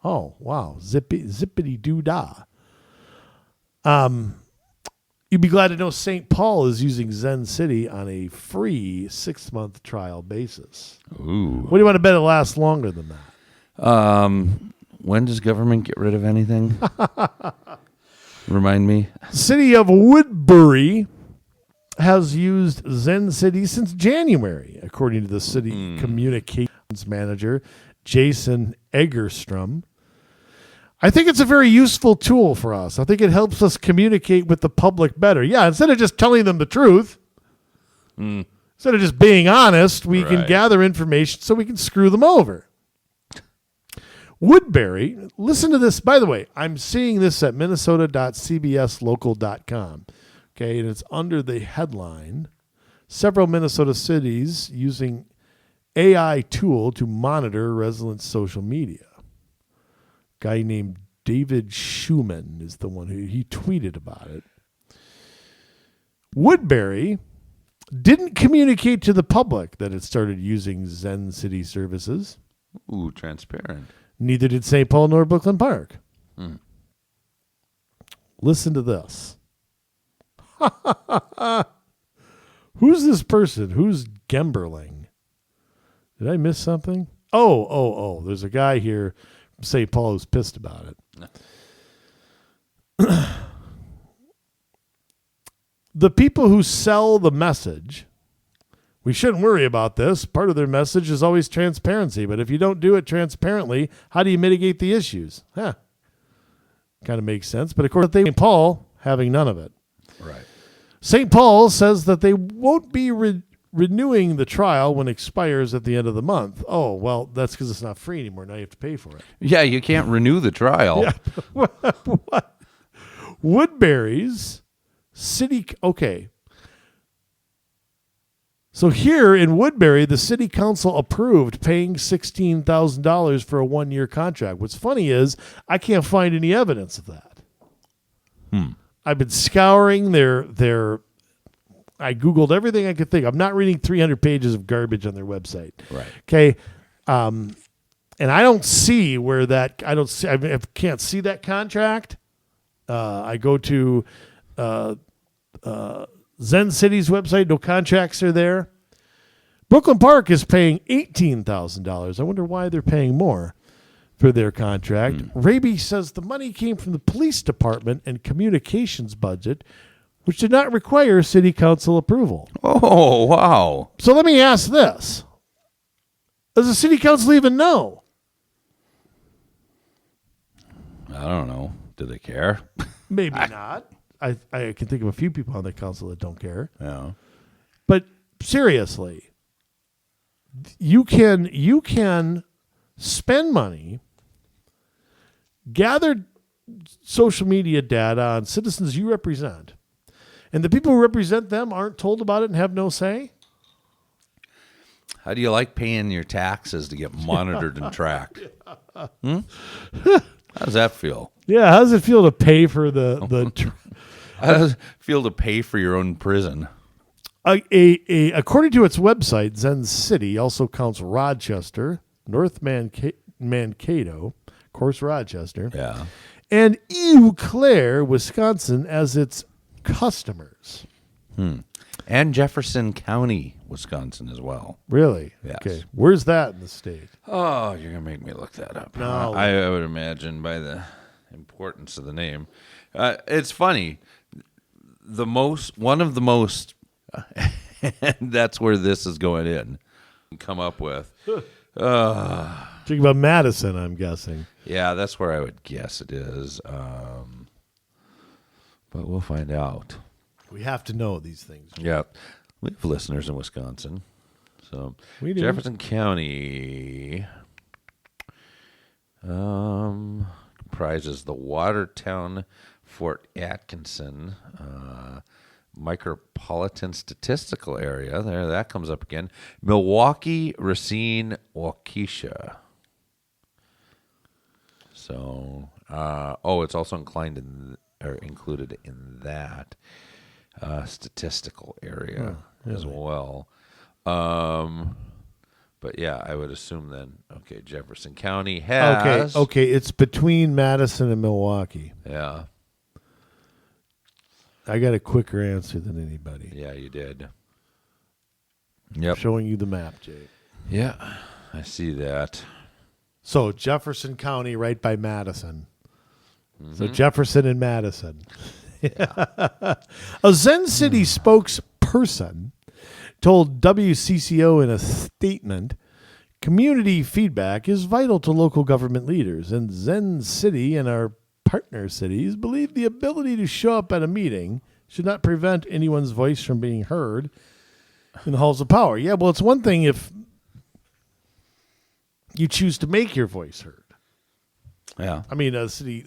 Oh, wow. Zippity-doo-dah. You'd be glad to know St. Paul is using ZenCity on a free 6-month trial basis. Ooh. What do you want to bet it lasts longer than that? When does government get rid of anything? Remind me. City of Woodbury has used ZenCity since January, according to the city communications manager, Jason Egerstrom. I think it's a very useful tool for us. I think it helps us communicate with the public better. Yeah, instead of just telling them the truth, instead of just being honest, we can gather information so we can screw them over. Woodbury, listen to this. By the way, I'm seeing this at minnesota.cbslocal.com. Okay, and it's under the headline, several Minnesota cities using AI tool to monitor residents' social media. Guy named David Schumann is the one who he tweeted about it. Woodbury didn't communicate to the public that it started using ZenCity services. Ooh, transparent. Neither did St. Paul nor Brooklyn Park. Listen to this. Who's this person? Who's Gemberling? Did I miss something? Oh. There's a guy here from St. Paul who's pissed about it. No. The people who sell the message, we shouldn't worry about this. Part of their message is always transparency. But if you don't do it transparently, how do you mitigate the issues? Kind of makes sense. But of course, St. Paul having none of it. Right. St. Paul says that they won't be renewing the trial when it expires at the end of the month. Oh, well, that's because it's not free anymore. Now you have to pay for it. Yeah, you can't renew the trial. Yeah. What? Woodbury's city. Okay. So here in Woodbury, the city council approved paying $16,000 for a 1-year contract. What's funny is I can't find any evidence of that. I've been scouring their I Googled everything I could think. I'm not reading 300 pages of garbage on their website. Right. Okay. And I don't see where that, I can't see that contract. I go to ZenCity's website. No contracts are there. Brooklyn Park is paying $18,000. I wonder why they're paying more for their contract. Raby says the money came from the police department and communications budget, which did not require city council approval. Oh, wow. So let me ask this. Does the city council even know? I don't know. Do they care? Maybe not. I can think of a few people on the council that don't care. Yeah. But seriously, you can spend money, gather social media data on citizens you represent, and the people who represent them aren't told about it and have no say? How do you like paying your taxes to get monitored and tracked? How does that feel? Yeah, how does it feel to pay for the How does it feel to pay for your own prison? According to its website, ZenCity also counts Rochester, North Mankato, of course, Rochester, Yeah. and Eau Claire, Wisconsin, as its customers. And Jefferson County, Wisconsin as well. Really? Yes. Okay. Where's that in the state? Oh, you're going to make me look that up. No. I would imagine by the importance of the name. It's funny. One of the most, and that's where this is going in, come up with. Talking about Madison, I'm guessing. Yeah, that's where I would guess it is. But we'll find out. We have to know these things. Yeah. We have listeners in Wisconsin. So We do. Jefferson County comprises the Watertown, Fort Atkinson micropolitan statistical area. There, that comes up again. Milwaukee, Racine, Waukesha. So, it's also included in that statistical area as well. But yeah, I would assume then, okay, Jefferson County has... Okay, it's between Madison and Milwaukee. Yeah. I got a quicker answer than anybody. Yeah, you did. I'm Yep. showing you the map, Jake. Yeah, I see that. So Jefferson County, right by Madison. So Jefferson and Madison. A ZenCity spokesperson told WCCO in a statement, community feedback is vital to local government leaders, and ZenCity and our partner cities believe the ability to show up at a meeting should not prevent anyone's voice from being heard in the halls of power. Yeah, well, it's one thing if you choose to make your voice heard. Yeah. I mean, city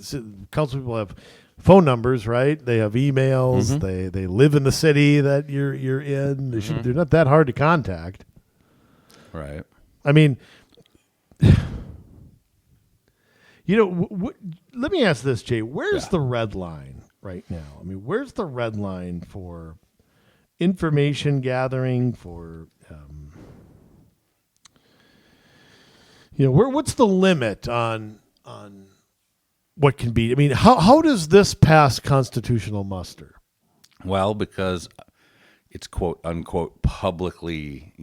council people have phone numbers, right? They have emails. They live in the city that you're in. They're not that hard to contact. Right. I mean, let me ask this, Jay. Where's the red line right now? I mean, where's the red line for information gathering, for what's the limit on what can be? I mean, how does this pass constitutional muster? Well, because it's quote unquote publicly,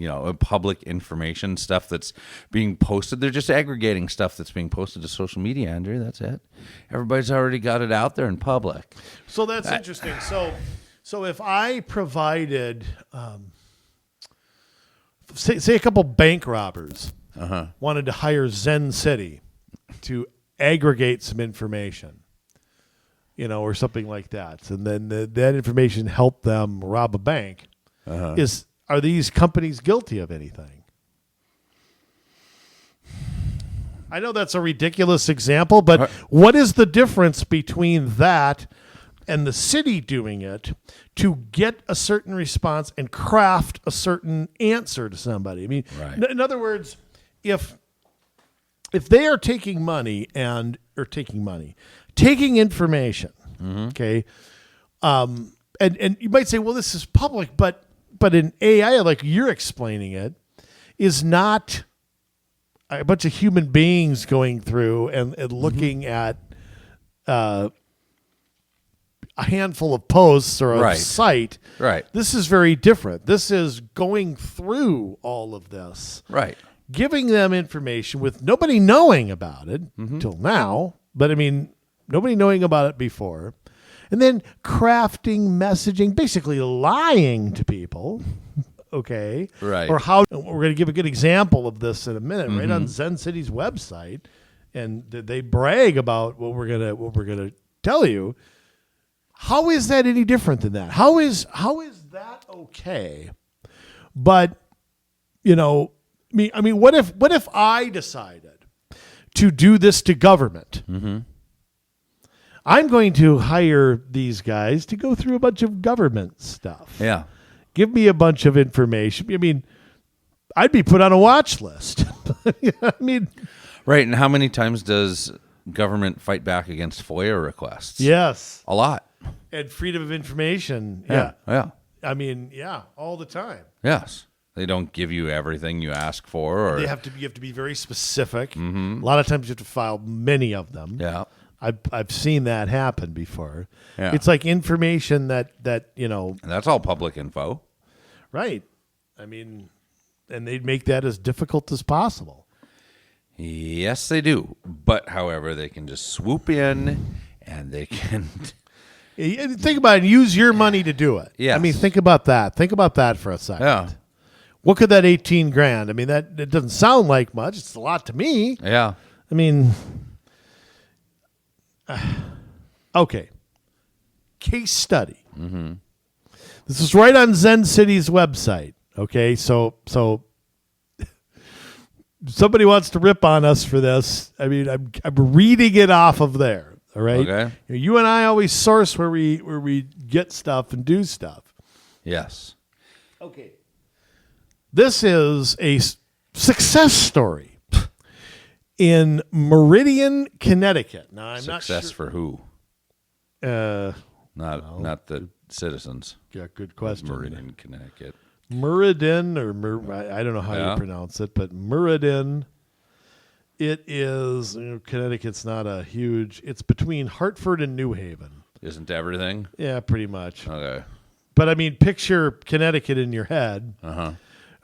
public information stuff that's being posted. They're just aggregating stuff that's being posted to social media, Andrew. That's it. Everybody's already got it out there in public. So that's interesting. So if I provided, say a couple bank robbers wanted to hire ZenCity to aggregate some information, or something like that, and then that information helped them rob a bank. Are these companies guilty of anything? I know that's a ridiculous example, but what is the difference between that and the city doing it to get a certain response and craft a certain answer to somebody? I mean, in other words, if they are taking information, okay, and you might say, well, this is public, but an AI, like you're explaining it, is not a bunch of human beings going through and looking at a handful of posts or a site. Right. This is very different. This is going through all of this. Right. Giving them information with nobody knowing about it till now, but I mean, nobody knowing about it before, and then crafting messaging, basically lying to people, okay? Right. Or how, we're going to give a good example of this in a minute, right on ZenCity's website, and they brag about what we're gonna tell you. How is that any different than that? How is that okay? But I mean, what if I decided to do this to government? I'm going to hire these guys to go through a bunch of government stuff. Yeah. Give me a bunch of information. I mean, I'd be put on a watch list. I mean, right. And how many times does government fight back against FOIA requests? Yes. A lot. And freedom of information. Yeah. Yeah. I mean, all the time. Yes. They don't give you everything you ask for. Or you have to be very specific. A lot of times you have to file many of them. Yeah. I've seen that happen before. Yeah. It's like information that And that's all public info. Right. I mean, and they'd make that as difficult as possible. Yes, they do. But however, they can just swoop in and they can think about it and use your money to do it. Yeah. I mean, think about that. Think about that for a second. Yeah. What could that $18,000? I mean, it doesn't sound like much. It's a lot to me. Yeah. I mean, okay. Case study. This is right on ZenCity's website. Okay, so somebody wants to rip on us for this. I mean, I'm reading it off of there. All right. Okay. You and I always source where we get stuff and do stuff. Yes. Okay. This is a success story in Meriden, Connecticut. Now, I'm not sure. Success for who? Not the citizens. Yeah, good question. Meriden, Connecticut. Meriden, I don't know how you pronounce it, but Meriden. It is, Connecticut's not a huge, it's between Hartford and New Haven. Isn't everything? Yeah, pretty much. Okay. But I mean, picture Connecticut in your head. Uh-huh.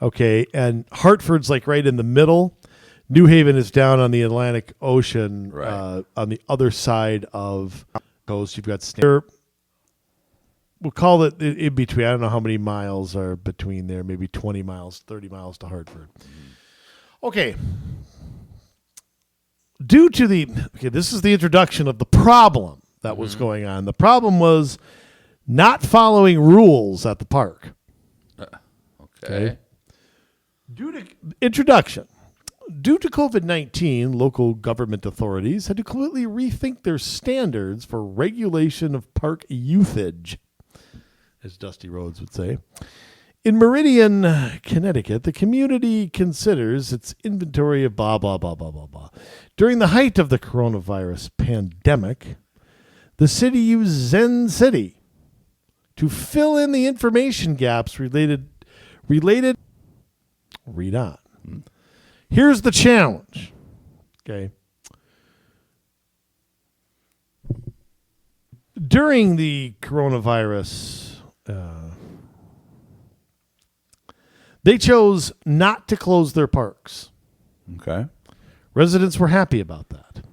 Okay, and Hartford's like right in the middle. New Haven is down on the Atlantic Ocean, Right. on the other side of the coast. You've got we'll call it in between. I don't know how many miles are between there. Maybe 20 miles, 30 miles to Hartford. Okay. This is the introduction of the problem that was going on. The problem was not following rules at the park. Okay. Due to COVID-19, local government authorities had to completely rethink their standards for regulation of park youthage, as Dusty Rhodes would say. In Meriden, Connecticut, the community considers its inventory of blah, blah, blah, blah, blah, blah. During the height of the coronavirus pandemic, the city used ZenCity to fill in the information gaps related. Read on. Here's the challenge. Okay. During the coronavirus, they chose not to close their parks. Okay. Residents were happy about that.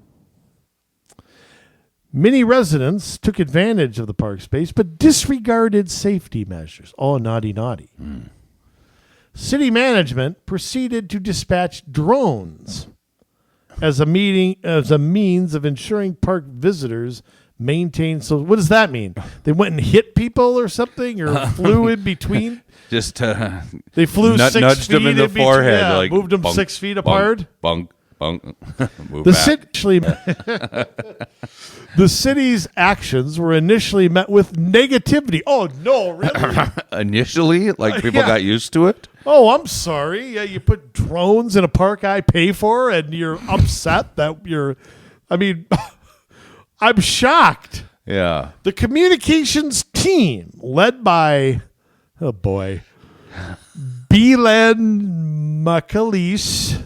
Many residents took advantage of the park space but disregarded safety measures. Oh, naughty, naughty. City management proceeded to dispatch drones as a means of ensuring park visitors maintain. So what does that mean? They went and hit people or something, or flew in between? Just they flew 6 nudged feet them in the forehead, yeah, like moved them bunk, 6 feet apart. Bunk. Move The back. The city's actions were initially met with negativity. Oh no, really? Initially, like people Yeah. got used to it. Oh, I'm sorry. Yeah, you put drones in a park I pay for, and you're upset that you're. I mean, I'm shocked. Yeah. The communications team, led by, oh boy, Belan Mike Ellis,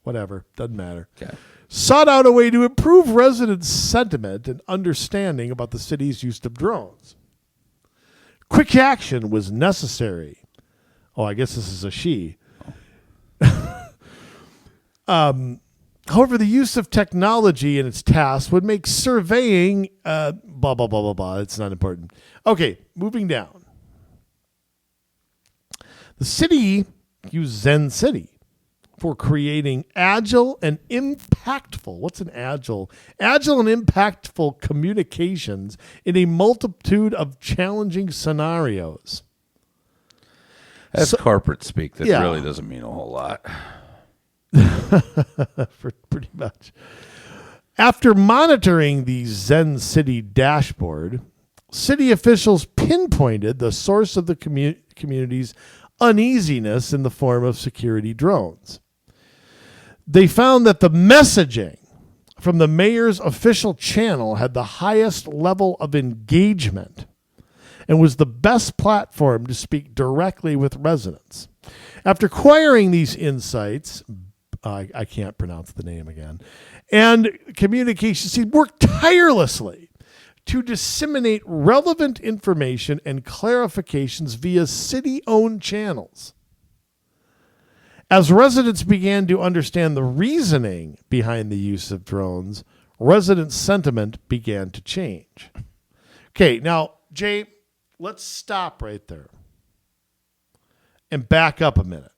whatever, doesn't matter. Okay. Sought out a way to improve residents' sentiment and understanding about the city's use of drones. Quick action was necessary. Oh, I guess this is a she. However, the use of technology in its tasks would make surveying blah, blah, blah, blah, blah. It's not important. Okay, moving down. The city used ZenCity for creating agile and impactful. What's an agile? Agile and impactful communications in a multitude of challenging scenarios. That's corporate speak. That Yeah. really doesn't mean a whole lot. For pretty much. After monitoring the ZenCity dashboard, city officials pinpointed the source of the community's uneasiness in the form of security drones. They found that the messaging from the mayor's official channel had the highest level of engagement and was the best platform to speak directly with residents. After acquiring these insights, I can't pronounce the name again, and communications team worked tirelessly to disseminate relevant information and clarifications via city-owned channels. As residents began to understand the reasoning behind the use of drones, resident sentiment began to change. Okay, now, Jay, let's stop right there and back up a minute.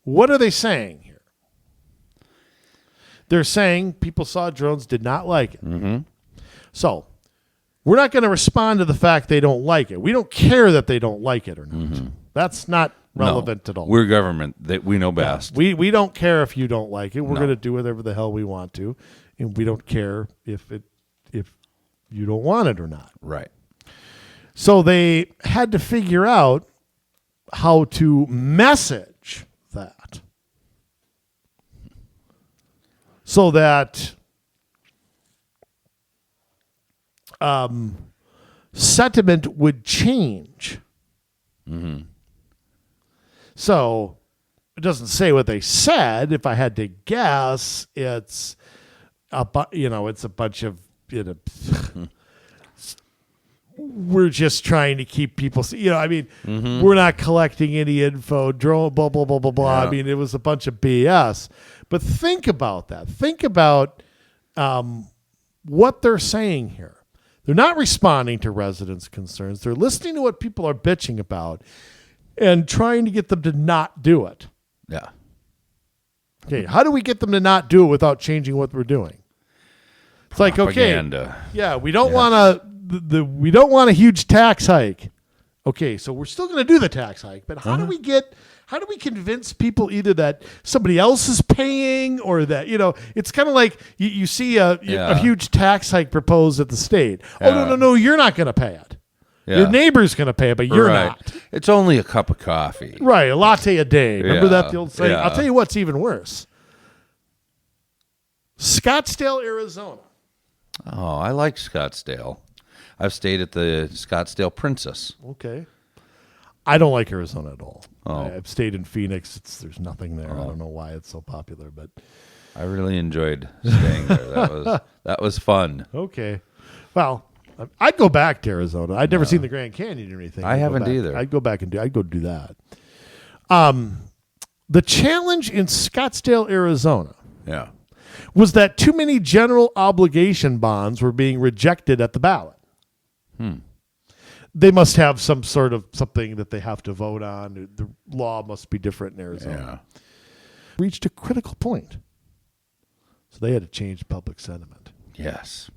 What are they saying here? They're saying people saw drones, did not like it. Mm-hmm. So we're not going to respond to the fact they don't like it. We don't care that they don't like it or not. Mm-hmm. That's not relevant at all. We're government. We know best. We don't care if you don't like it. We're No. going to do whatever the hell we want to, and we don't care if you don't want it or not. Right. So they had to figure out how to message that so that sentiment would change. Mm-hmm. So it doesn't say what they said. If I had to guess, it's it's a bunch of, we're just trying to keep people, we're not collecting any info, drone, blah, blah, blah, blah, blah. Yeah. I mean, it was a bunch of BS. But think about that. Think about what they're saying here. They're not responding to residents' concerns. They're listening to what people are bitching about and trying to get them to not do it. Yeah. Okay, how do we get them to not do it without changing what we're doing? It's like, Propaganda. okay, yeah, we don't want we don't want a huge tax hike. Okay, so we're still going to do the tax hike, but how do we convince people either that somebody else is paying or that, it's kind of like you see a huge tax hike proposed at the state. Yeah. Oh, no, you're not going to pay it. Yeah. Your neighbor's going to pay it, but you're not. It's only a cup of coffee. Right, a latte a day. Remember that the old saying? Yeah. I'll tell you what's even worse. Scottsdale, Arizona. Oh, I like Scottsdale. I've stayed at the Scottsdale Princess. Okay. I don't like Arizona at all. Oh. I've stayed in Phoenix. There's nothing there. I don't know why it's so popular, but I really enjoyed staying there. That was fun. okay. Well, I'd go back to Arizona. I'd never seen the Grand Canyon or anything. I haven't either. I'd go do that. The challenge in Scottsdale, Arizona, Yeah. was that too many general obligation bonds were being rejected at the ballot. They must have some sort of something that they have to vote on. The law must be different in Arizona. Yeah. Reached a critical point. So they had to change public sentiment. Yes.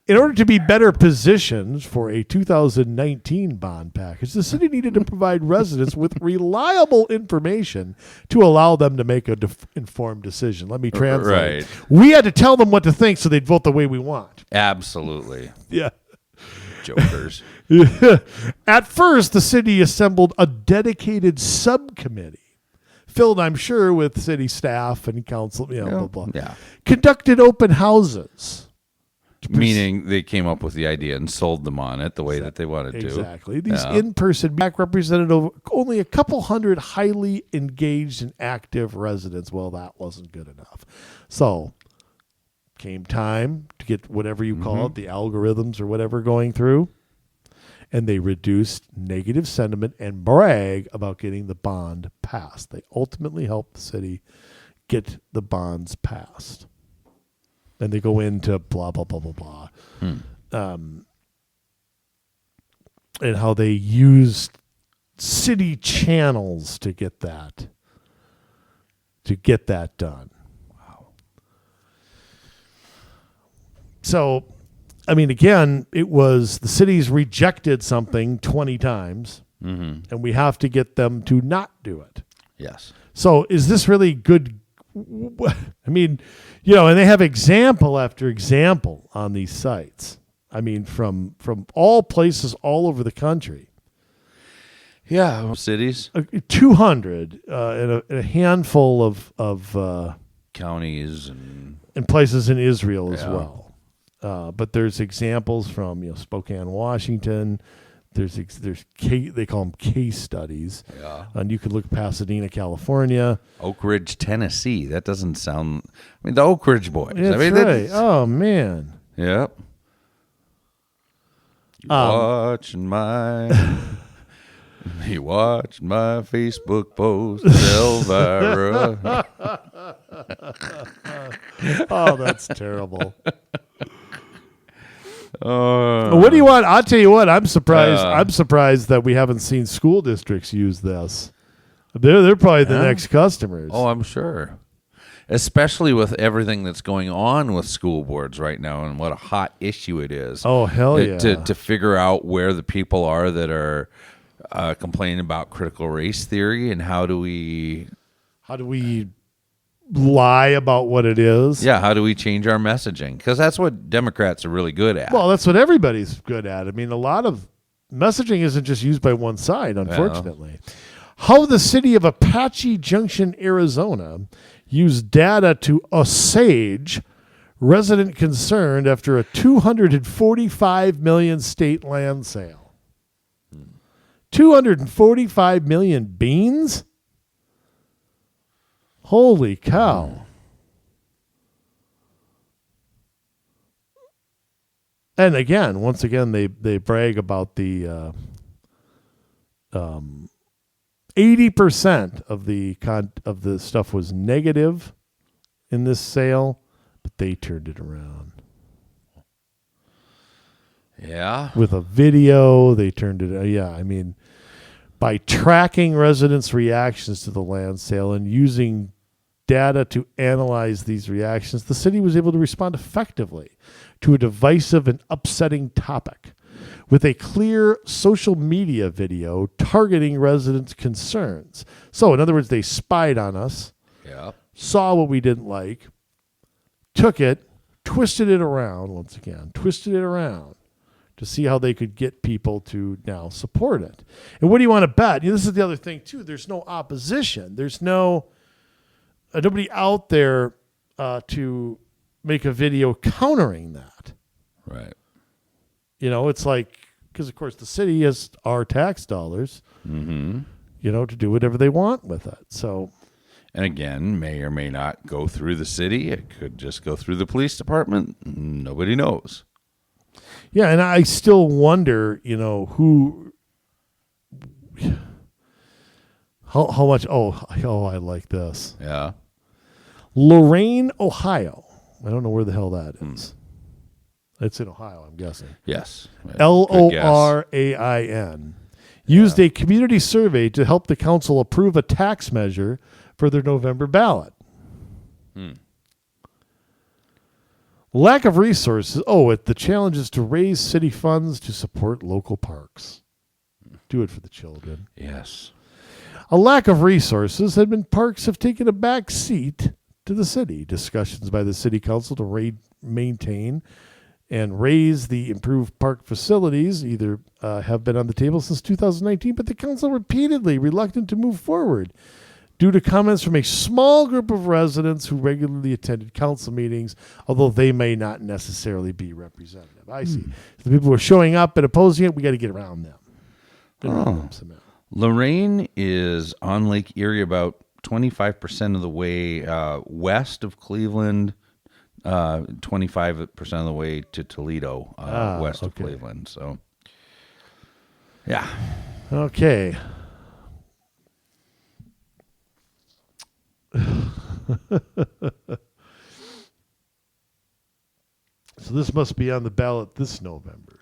In order to be better positioned for a 2019 bond package, the city needed to provide residents with reliable information to allow them to make an informed decision. Let me translate. Right. We had to tell them what to think so they'd vote the way we want. Absolutely. Yeah. Jokers. At first, the city assembled a dedicated subcommittee, filled, I'm sure, with city staff and council, blah, blah. Yeah. Conducted open houses. Meaning they came up with the idea and sold them on it the way that they wanted to. Exactly. These in-person back represented only a couple hundred highly engaged and active residents. Well, that wasn't good enough. So came time to get whatever you call it, the algorithms or whatever going through, and they reduced negative sentiment and brag about getting the bond passed. They ultimately helped the city get the bonds passed. And they go into blah, blah, blah, blah, blah. And how they used city channels to get that done. Wow. So, I mean, again, it was the city's rejected something 20 times, and we have to get them to not do it. Yes. So is this really good? I mean, and they have example after example on these sites. I mean, from all places all over the country. Yeah, cities, 200 and a handful of counties, and places in Israel as well. But there's examples from Spokane, Washington. There's they call them case studies. Yeah. And you could look at Pasadena, California. Oak Ridge, Tennessee. That doesn't sound. I mean, the Oak Ridge Boys. That's I mean, right. Oh man. Yep. Watching my. He watched my Facebook post, Elvira. Oh, that's terrible. What do you want? I'll tell you what. I'm surprised. I'm surprised that we haven't seen school districts use this. They're probably the next customers. Oh, I'm sure. Especially with everything that's going on with school boards right now and what a hot issue it is. Oh, hell yeah. To figure out where the people are that are complaining about critical race theory and how do we lie about what it is? Yeah, how do we change our messaging? Because that's what Democrats are really good at. Well, that's what everybody's good at. I mean, a lot of messaging isn't just used by one side, unfortunately. Yeah. How the city of Apache Junction, Arizona, used data to assuage resident concerned after a $245 million state land sale. 245 million beans? Holy cow. And again, once again, they brag about the 80% of the stuff was negative in this sale, but they turned it around. Yeah. With a video, they turned it. Yeah, I mean, by tracking residents' reactions to the land sale and using data to analyze these reactions, the city was able to respond effectively to a divisive and upsetting topic with a clear social media video targeting residents' concerns. So, in other words, they spied on us, saw what we didn't like, took it, twisted it around to see how they could get people to now support it. And what do you want to bet? This is the other thing, too. There's no opposition. There's nobody out there to make a video countering that. Right. It's like, because, of course, the city has our tax dollars, to do whatever they want with it. So, and again, may or may not go through the city. It could just go through the police department. Nobody knows. Yeah, and I still wonder, who, how much. Oh, I like this. Yeah. Lorain, Ohio. I don't know where the hell that is. It's in Ohio, I'm guessing. Yes. Lorain used a community survey to help the council approve a tax measure for their November ballot. Lack of resources. The challenge is to raise city funds to support local parks. Do it for the children. Yes. A lack of resources parks have taken a back seat to the city. Discussions by the city council to maintain and raise the improved park facilities either have been on the table since 2019, but the council repeatedly reluctant to move forward due to comments from a small group of residents who regularly attended council meetings, although they may not necessarily be representative. I see. The people who are showing up and opposing it, we got to get around them. Lorain is on Lake Erie, about 25% of the way west of Cleveland, 25% of the way to Toledo, west of Cleveland. So, yeah. Okay. So this must be on the ballot this November.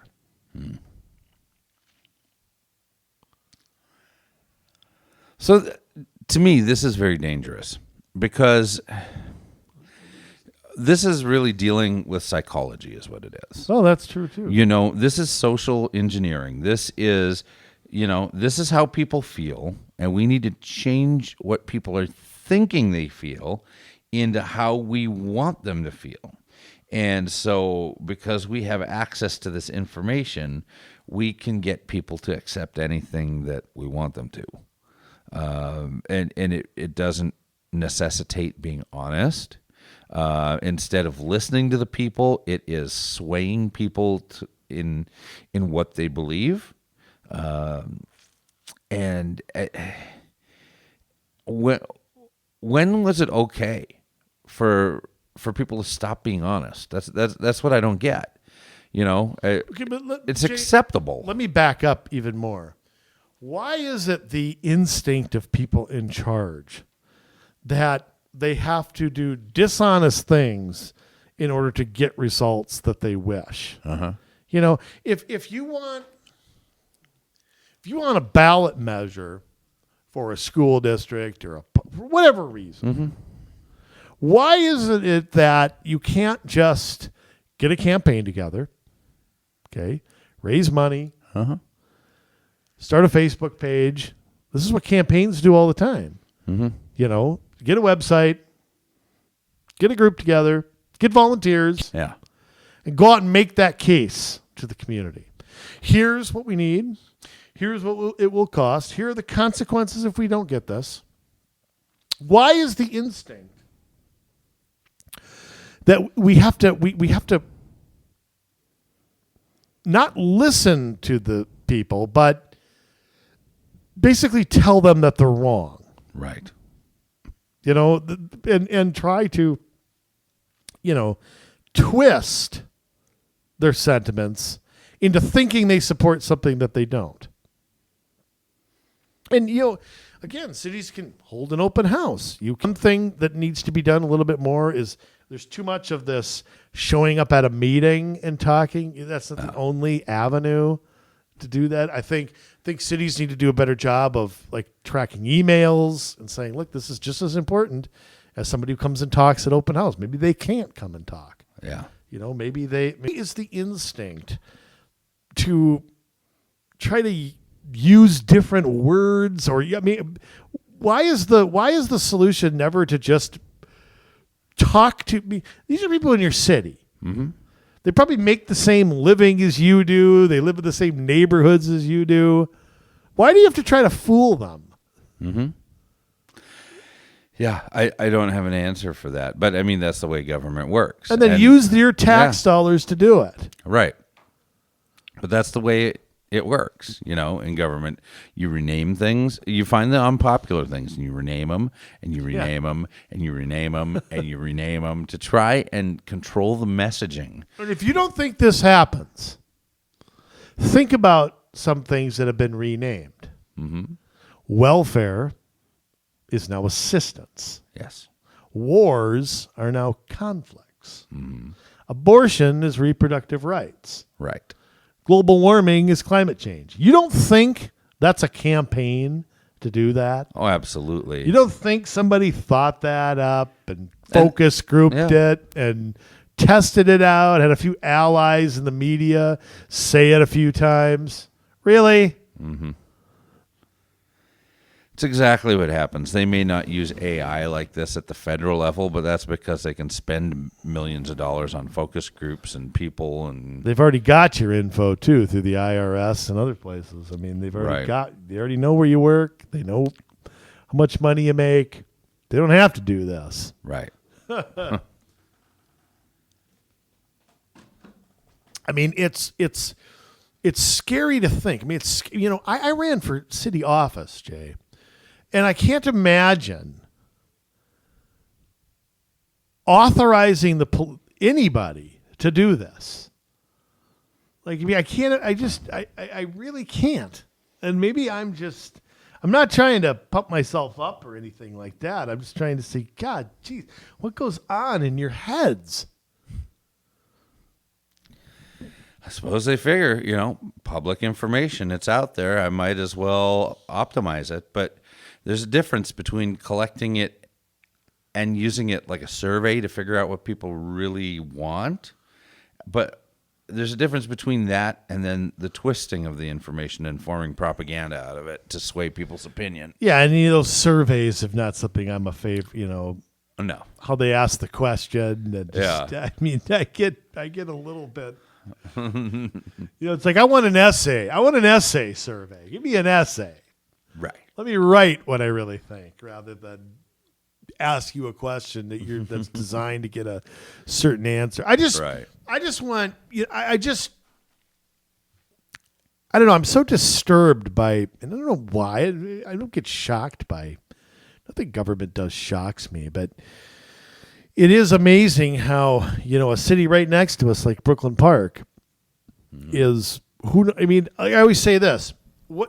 So to me, this is very dangerous because this is really dealing with psychology is what it is. Oh, that's true too. This is social engineering. This is how people feel, and we need to change what people are thinking they feel into how we want them to feel. And so because we have access to this information, we can get people to accept anything that we want them to. And it doesn't necessitate being honest. Instead of listening to the people, it is swaying people in what they believe. When was it okay for people to stop being honest? That's what I don't get. It's Jay, acceptable. Let me back up even more. Why is it the instinct of people in charge that they have to do dishonest things in order to get results that they wish? If you want a ballot measure for a school district or for whatever reason, why is it that you can't just get a campaign together, raise money, start a Facebook page? This is what campaigns do all the time. Get a website, get a group together, get volunteers, and go out and make that case to the community. Here's what we need. Here's what it will cost. Here are the consequences if we don't get this. Why is the instinct that we have to not listen to the people, but basically tell them that they're wrong? Right. And try to, twist their sentiments into thinking they support something that they don't. And, again, cities can hold an open house. One thing that needs to be done a little bit more is there's too much of this showing up at a meeting and talking. That's not the only avenue to do that. I think cities need to do a better job of like tracking emails and saying, look, this is just as important as somebody who comes and talks at open house. Maybe they can't come and talk. Yeah. Maybe it's the instinct to try to use different words, or why is the solution never to just talk to me? These are people in your city. Mm-hmm. They probably make the same living as you do. They live in the same neighborhoods as you do. Why do you have to try to fool them? Mm-hmm. Yeah, I don't have an answer for that. But, I mean, that's the way government works. And then use your tax dollars to do it. Right. But that's the way it works, in government. You rename things. You find the unpopular things, and you rename them, and you rename them, and you rename them, and you rename them to try and control the messaging. But if you don't think this happens, think about some things that have been renamed. Mm-hmm. Welfare is now assistance. Yes. Wars are now conflicts. Mm-hmm. Abortion is reproductive rights. Right. Global warming is climate change. You don't think that's a campaign to do that? Oh, absolutely. You don't think somebody thought that up and focus grouped it and tested it out, had a few allies in the media say it a few times? Really? Mm-hmm. It's exactly what happens. They may not use AI like this at the federal level, but that's because they can spend millions of dollars on focus groups and people. And they've already got your info, too, through the IRS and other places. I mean, they already know where you work. They know how much money you make. They don't have to do this. Right. I mean, it's scary to think. I mean, I ran for city office, Jay. And I can't imagine authorizing anybody to do this. Like, I mean, I really can't. And maybe I'm not trying to pump myself up or anything like that. I'm just trying to say, God, geez, what goes on in your heads? I suppose they figure, public information, it's out there. I might as well optimize it. But there's a difference between collecting it and using it like a survey to figure out what people really want. But there's a difference between that and then the twisting of the information and forming propaganda out of it to sway people's opinion. Yeah, and those surveys, if not something I'm a favorite, No. How they ask the question. And I mean, I get a little bit. It's like, I want an essay. I want an essay survey. Give me an essay. Right. Let me write what I really think rather than ask you a question that's designed to get a certain answer. I just want, I don't know. I'm so disturbed by, and I don't know why. I don't get shocked by, nothing government does shocks me, but it is amazing how, a city right next to us like Brooklyn Park is, I always say this.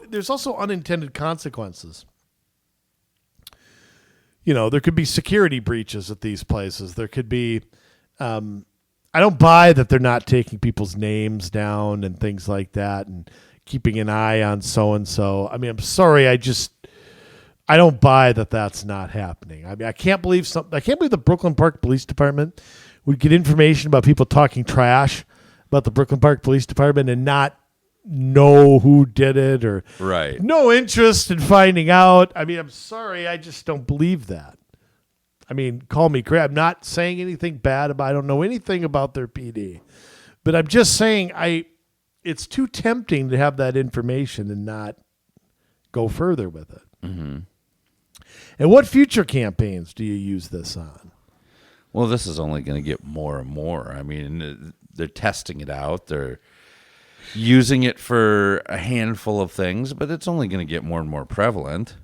There's also unintended consequences. There could be security breaches at these places. There could be, I don't buy that they're not taking people's names down and things like that and keeping an eye on so-and-so. I mean, I'm sorry. I don't buy that that's not happening. I mean, I can't believe the Brooklyn Park Police Department would get information about people talking trash about the Brooklyn Park Police Department and not know who did it or no interest in finding out. I mean, I'm sorry. I just don't believe that. I mean, call me crazy. I'm not saying anything bad about, I don't know anything about their PD, but I'm just saying it's too tempting to have that information and not go further with it. Mm-hmm. And what future campaigns do you use this on? Well, this is only going to get more and more. I mean, they're testing it out. They're using it for a handful of things, but it's only going to get more and more prevalent.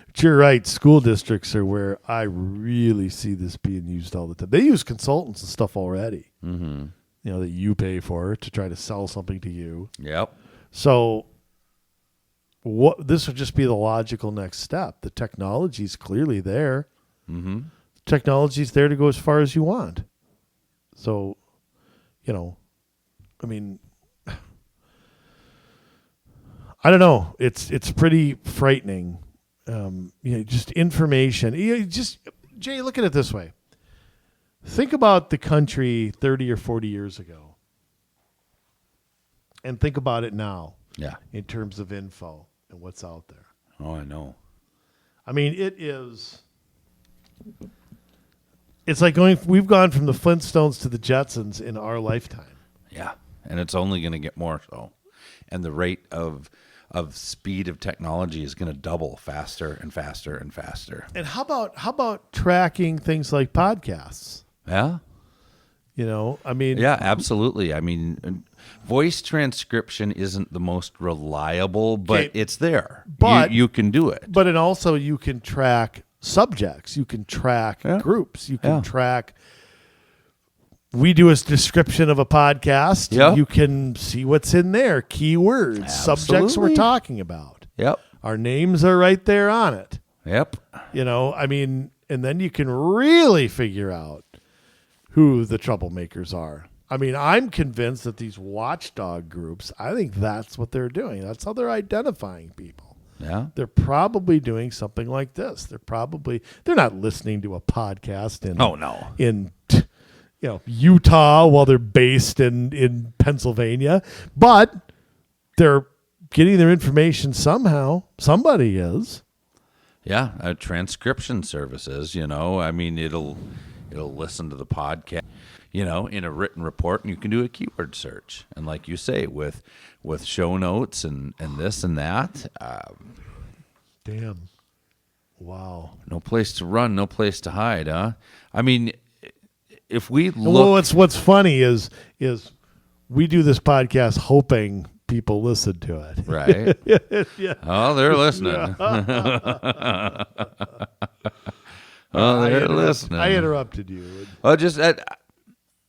But you're right. School districts are where I really see this being used all the time. They use consultants and stuff already. Mm-hmm. that you pay for to try to sell something to you. Yep. So this would just be the logical next step. The technology's clearly there. Mm-hmm. Technology's there to go as far as you want. So, I mean, I don't know. It's pretty frightening. Just information. Jay, look at it this way. Think about the country 30 or 40 years ago. And think about it now. Yeah. In terms of info and what's out there. Oh, I know. I mean, it's like we've gone from the Flintstones to the Jetsons in our lifetime. Yeah. And it's only going to get more so. And the rate of speed of technology is going to double faster and faster and faster. And how about tracking things like podcasts? Yeah. I mean. Yeah, absolutely. I mean, voice transcription isn't the most reliable, but it's there. But you can do it. But also you can track subjects. You can track groups. You can track. We do a description of a podcast. Yep. You can see what's in there, keywords, subjects we're talking about. Yep. Our names are right there on it. Yep. I mean, and then you can really figure out who the troublemakers are. I mean, I'm convinced that these watchdog groups, I think that's what they're doing. That's how they're identifying people. Yeah. They're probably doing something like this. They're not listening to a podcast in Utah while they're based in Pennsylvania, but they're getting their information somehow. Somebody is. Yeah, transcription services, I mean, it'll listen to the podcast, in a written report, and you can do a keyword search. And like you say, with show notes and this and that. Damn. Wow. No place to run, no place to hide, huh? I mean, if we look... what's funny is we do this podcast hoping people listen to it. Right. Yeah. Oh, they're listening. Yeah. They're listening. I interrupted you. Well,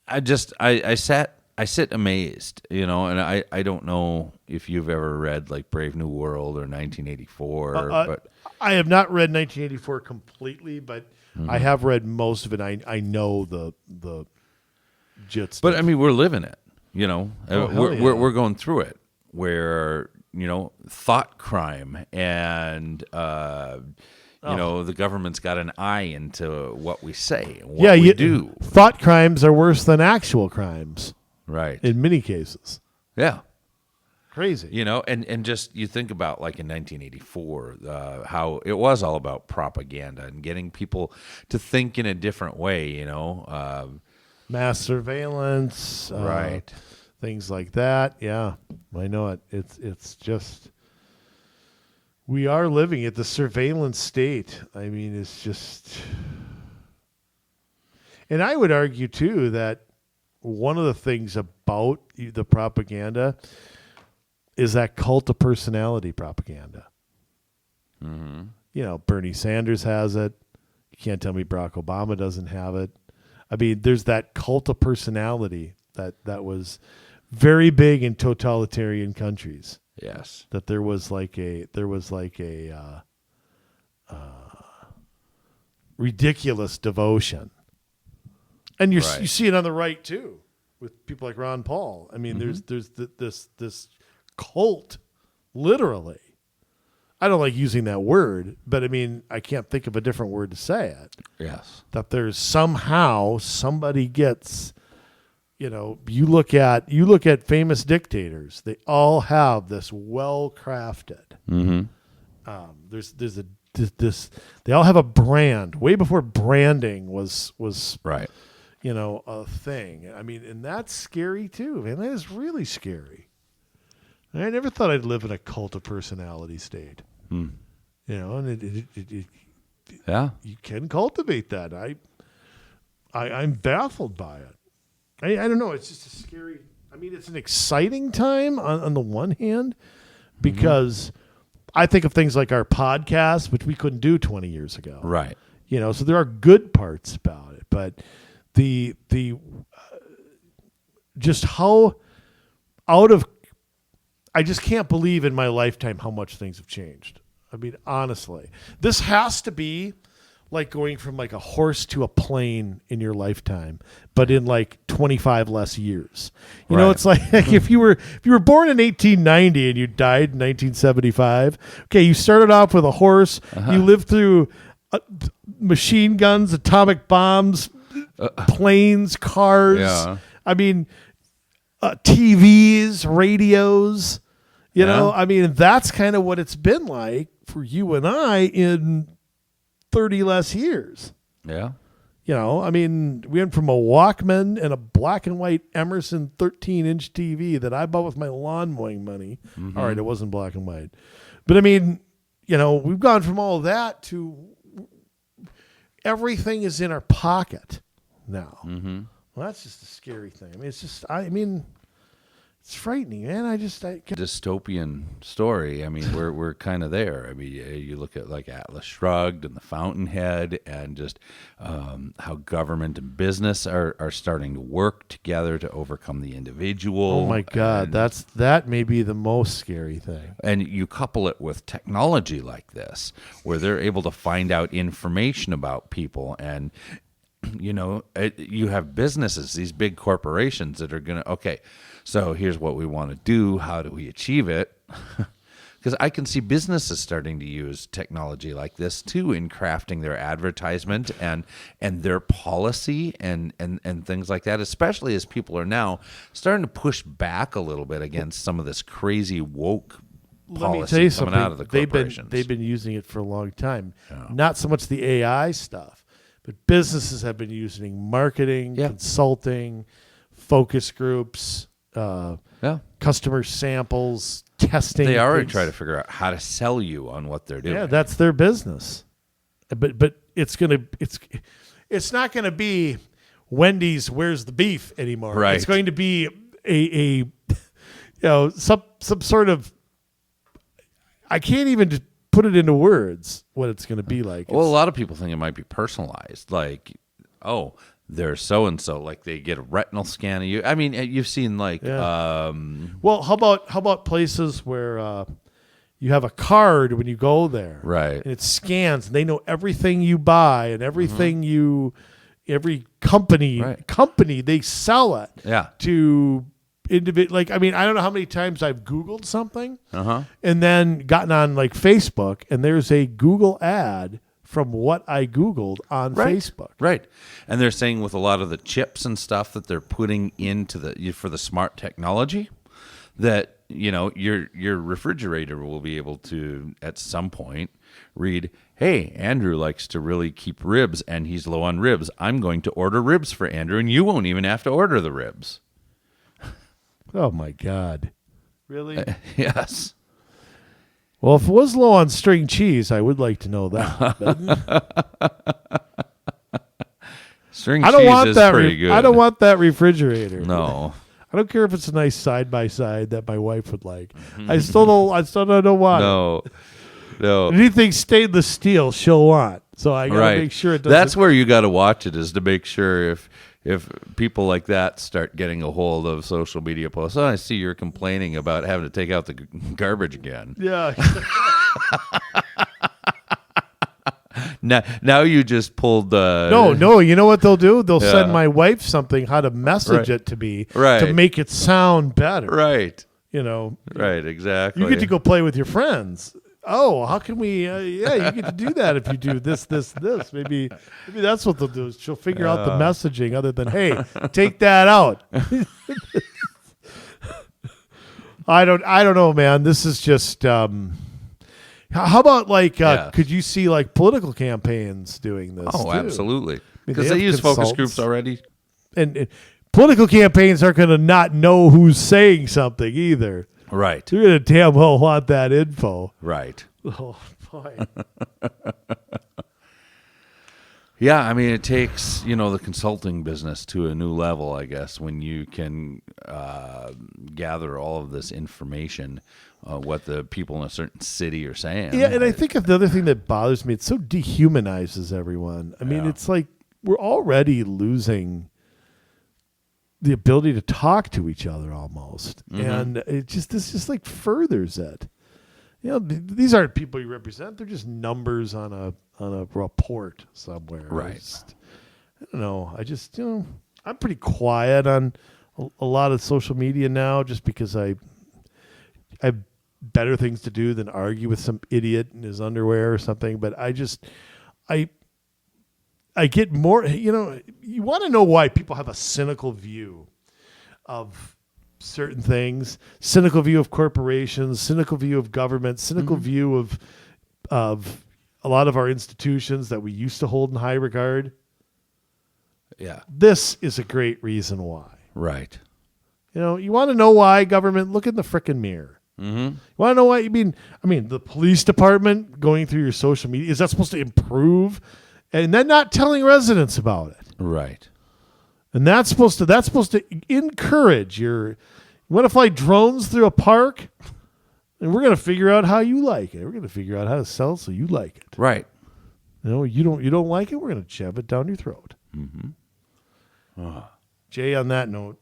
I sit amazed, and I don't know if you've ever read like Brave New World or 1984, but I have not read 1984 completely, but I have read most of it. I know the gist. But I mean, we're living it, we're going through it where, thought crime and, the government's got an eye into what we say and what we do. Thought crimes are worse than actual crimes. Right. In many cases. Yeah. Crazy. And just you think about like in 1984, how it was all about propaganda and getting people to think in a different way, mass surveillance. Right. Things like that. Yeah. I know it. It's just, we are living at the surveillance state. I mean, it's just, and I would argue too that one of the things about the propaganda is that cult of personality propaganda. Mm-hmm. Bernie Sanders has it. You can't tell me Barack Obama doesn't have it. I mean, there's that cult of personality that was very big in totalitarian countries. Yes. That there was like a ridiculous devotion. And you see it on the right too, with people like Ron Paul. I mean, there's this cult, literally. I don't like using that word, but I mean, I can't think of a different word to say it. Yes. That there's somehow somebody gets, you look at famous dictators. They all have this well-crafted. Mm-hmm. There's this. They all have a brand. Way before branding was right. A thing. I mean, and that's scary too, man. That is really scary. I never thought I'd live in a cult of personality state. And yeah, you can cultivate that. I'm baffled by it. I don't know. It's just a scary. I mean, it's an exciting time on the one hand, because I think of things like our podcast, which we couldn't do 20 years ago. Right. So there are good parts about it, but just how out of, I just can't believe in my lifetime how much things have changed. I mean, honestly, this has to be like going from like a horse to a plane in your lifetime, but in like 25 less years. You know, it's like if you were born in 1890 and you died in 1975, okay, you started off with a horse, you lived through machine guns, atomic bombs, planes, cars. Yeah. I mean, TVs, radios. You know, I mean, that's kind of what it's been like for you and I in 30 less years. Yeah. You know, I mean, we went from a Walkman and a black and white Emerson 13-inch TV that I bought with my lawn mowing money. Mm-hmm. All right, it wasn't black and white. But I mean, you know, we've gone from all that to everything is in our pocket now. Mm-hmm. Well, that's just a scary thing. I mean, it's just, it's frightening, man. Dystopian story. I mean, we're kind of there. I mean, you look at like Atlas Shrugged and the Fountainhead, and just how government and business are starting to work together to overcome the individual. Oh my God, that may be the most scary thing. And you couple it with technology like this, where they're able to find out information about people, and you know, you have businesses, these big corporations that are going to, okay, so here's what we want to do. How do we achieve it? Because I can see businesses starting to use technology like this too in crafting their advertisement and their policy and things like that, especially as people are now starting to push back a little bit against some of this crazy woke policy coming out of the corporations. They've been using it for a long time. Yeah. Not so much the AI stuff, but businesses have been using marketing, consulting, focus groups, customer samples, testing. They already try to figure out how to sell you on what they're doing. Yeah, that's their business. But it's not gonna be Wendy's Where's the Beef anymore. Right. It's going to be a some sort of, I can't even put it into words what it's going to be like. Well, a lot of people think it might be personalized, like, oh, they're so and so, like they get a retinal scan of you. I mean, you've seen like, well, how about places where you have a card when you go there, right? And it scans, and they know everything you buy and everything every company they sell it, to individual. Like, I mean, I don't know how many times I've Googled something, and then gotten on like Facebook, and there's a Google ad from what I Googled on Facebook. Right. And they're saying with a lot of the chips and stuff that they're putting into for the smart technology, that, you know, your refrigerator will be able to at some point read, hey, Andrew likes to really keep ribs and he's low on ribs. I'm going to order ribs for Andrew, and you won't even have to order the ribs. Oh my God. Really? Yes. Well, if it was low on string cheese, I would like to know that. String cheese is pretty good. I don't want that refrigerator. No. I don't care if it's a nice side by side that my wife would like. I still don't want it. No. Anything stainless steel, she'll want. So I gotta make sure it doesn't. That's where you gotta watch it, is to make sure if people like that start getting a hold of social media posts. Oh, I see you're complaining about having to take out the garbage again. Yeah. Now you just pulled the... No, you know what they'll do? They'll send my wife something, how to message it to me to make it sound better. Right. You know. Right, exactly. You get to go play with your friends. Oh, how can we? You get to do that if you do this. Maybe that's what they'll do. Is she'll figure out the messaging other than, hey, take that out. I don't know, man. This is just. How about like? Could you see like political campaigns doing this? Oh, too? Absolutely. Because they use focus groups already. And political campaigns aren't going to not know who's saying something either. Right. You're going to damn well want that info. Right. Oh, boy. Yeah, I mean, it takes, the consulting business to a new level, I guess, when you can gather all of this information, what the people in a certain city are saying. Yeah, and I think the other thing that bothers me, it so dehumanizes everyone. I mean, it's like we're already losing the ability to talk to each other almost. And this just like furthers it. You know, these aren't people you represent. They're just numbers on a report somewhere. Right. I don't know. I'm pretty quiet on a lot of social media now just because I have better things to do than argue with some idiot in his underwear or something. But I get more, you want to know why people have a cynical view of certain things, cynical view of corporations, cynical view of government, cynical view of a lot of our institutions that we used to hold in high regard. Yeah. This is a great reason why. Right. You want to know why, government? Look in the frickin' mirror. You want to know why? I mean, the police department going through your social media, is that supposed to improve? And then not telling residents about it. Right. And that's supposed to encourage you want to fly drones through a park? And we're going to figure out how you like it. We're going to figure out how to sell so you like it. Right. You don't like it, we're going to shove it down your throat. Jay, on that note,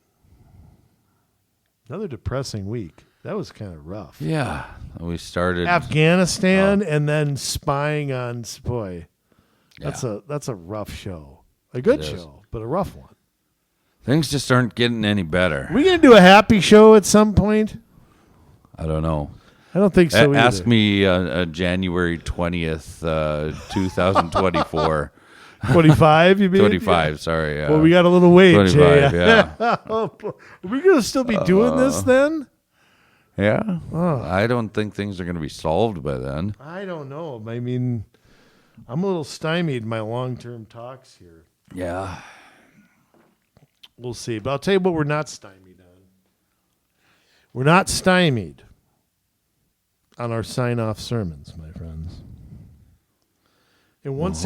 another depressing week. That was kind of rough. Yeah. We started Afghanistan and then spying on boy. Yeah. That's a rough show. A good show, but a rough one. Things just aren't getting any better. Are we going to do a happy show at some point? I don't know. I don't think so either. Ask me January 20th, 2024. 25, you mean? 25, sorry. Well, we got a little wait, 25, Jay. yeah. Are we going to still be doing this then? Yeah. I don't think things are going to be solved by then. I don't know. I mean, I'm a little stymied in my long-term talks here. Yeah. We'll see. But I'll tell you what we're not stymied on. We're not stymied on our sign-off sermons, my friends. And once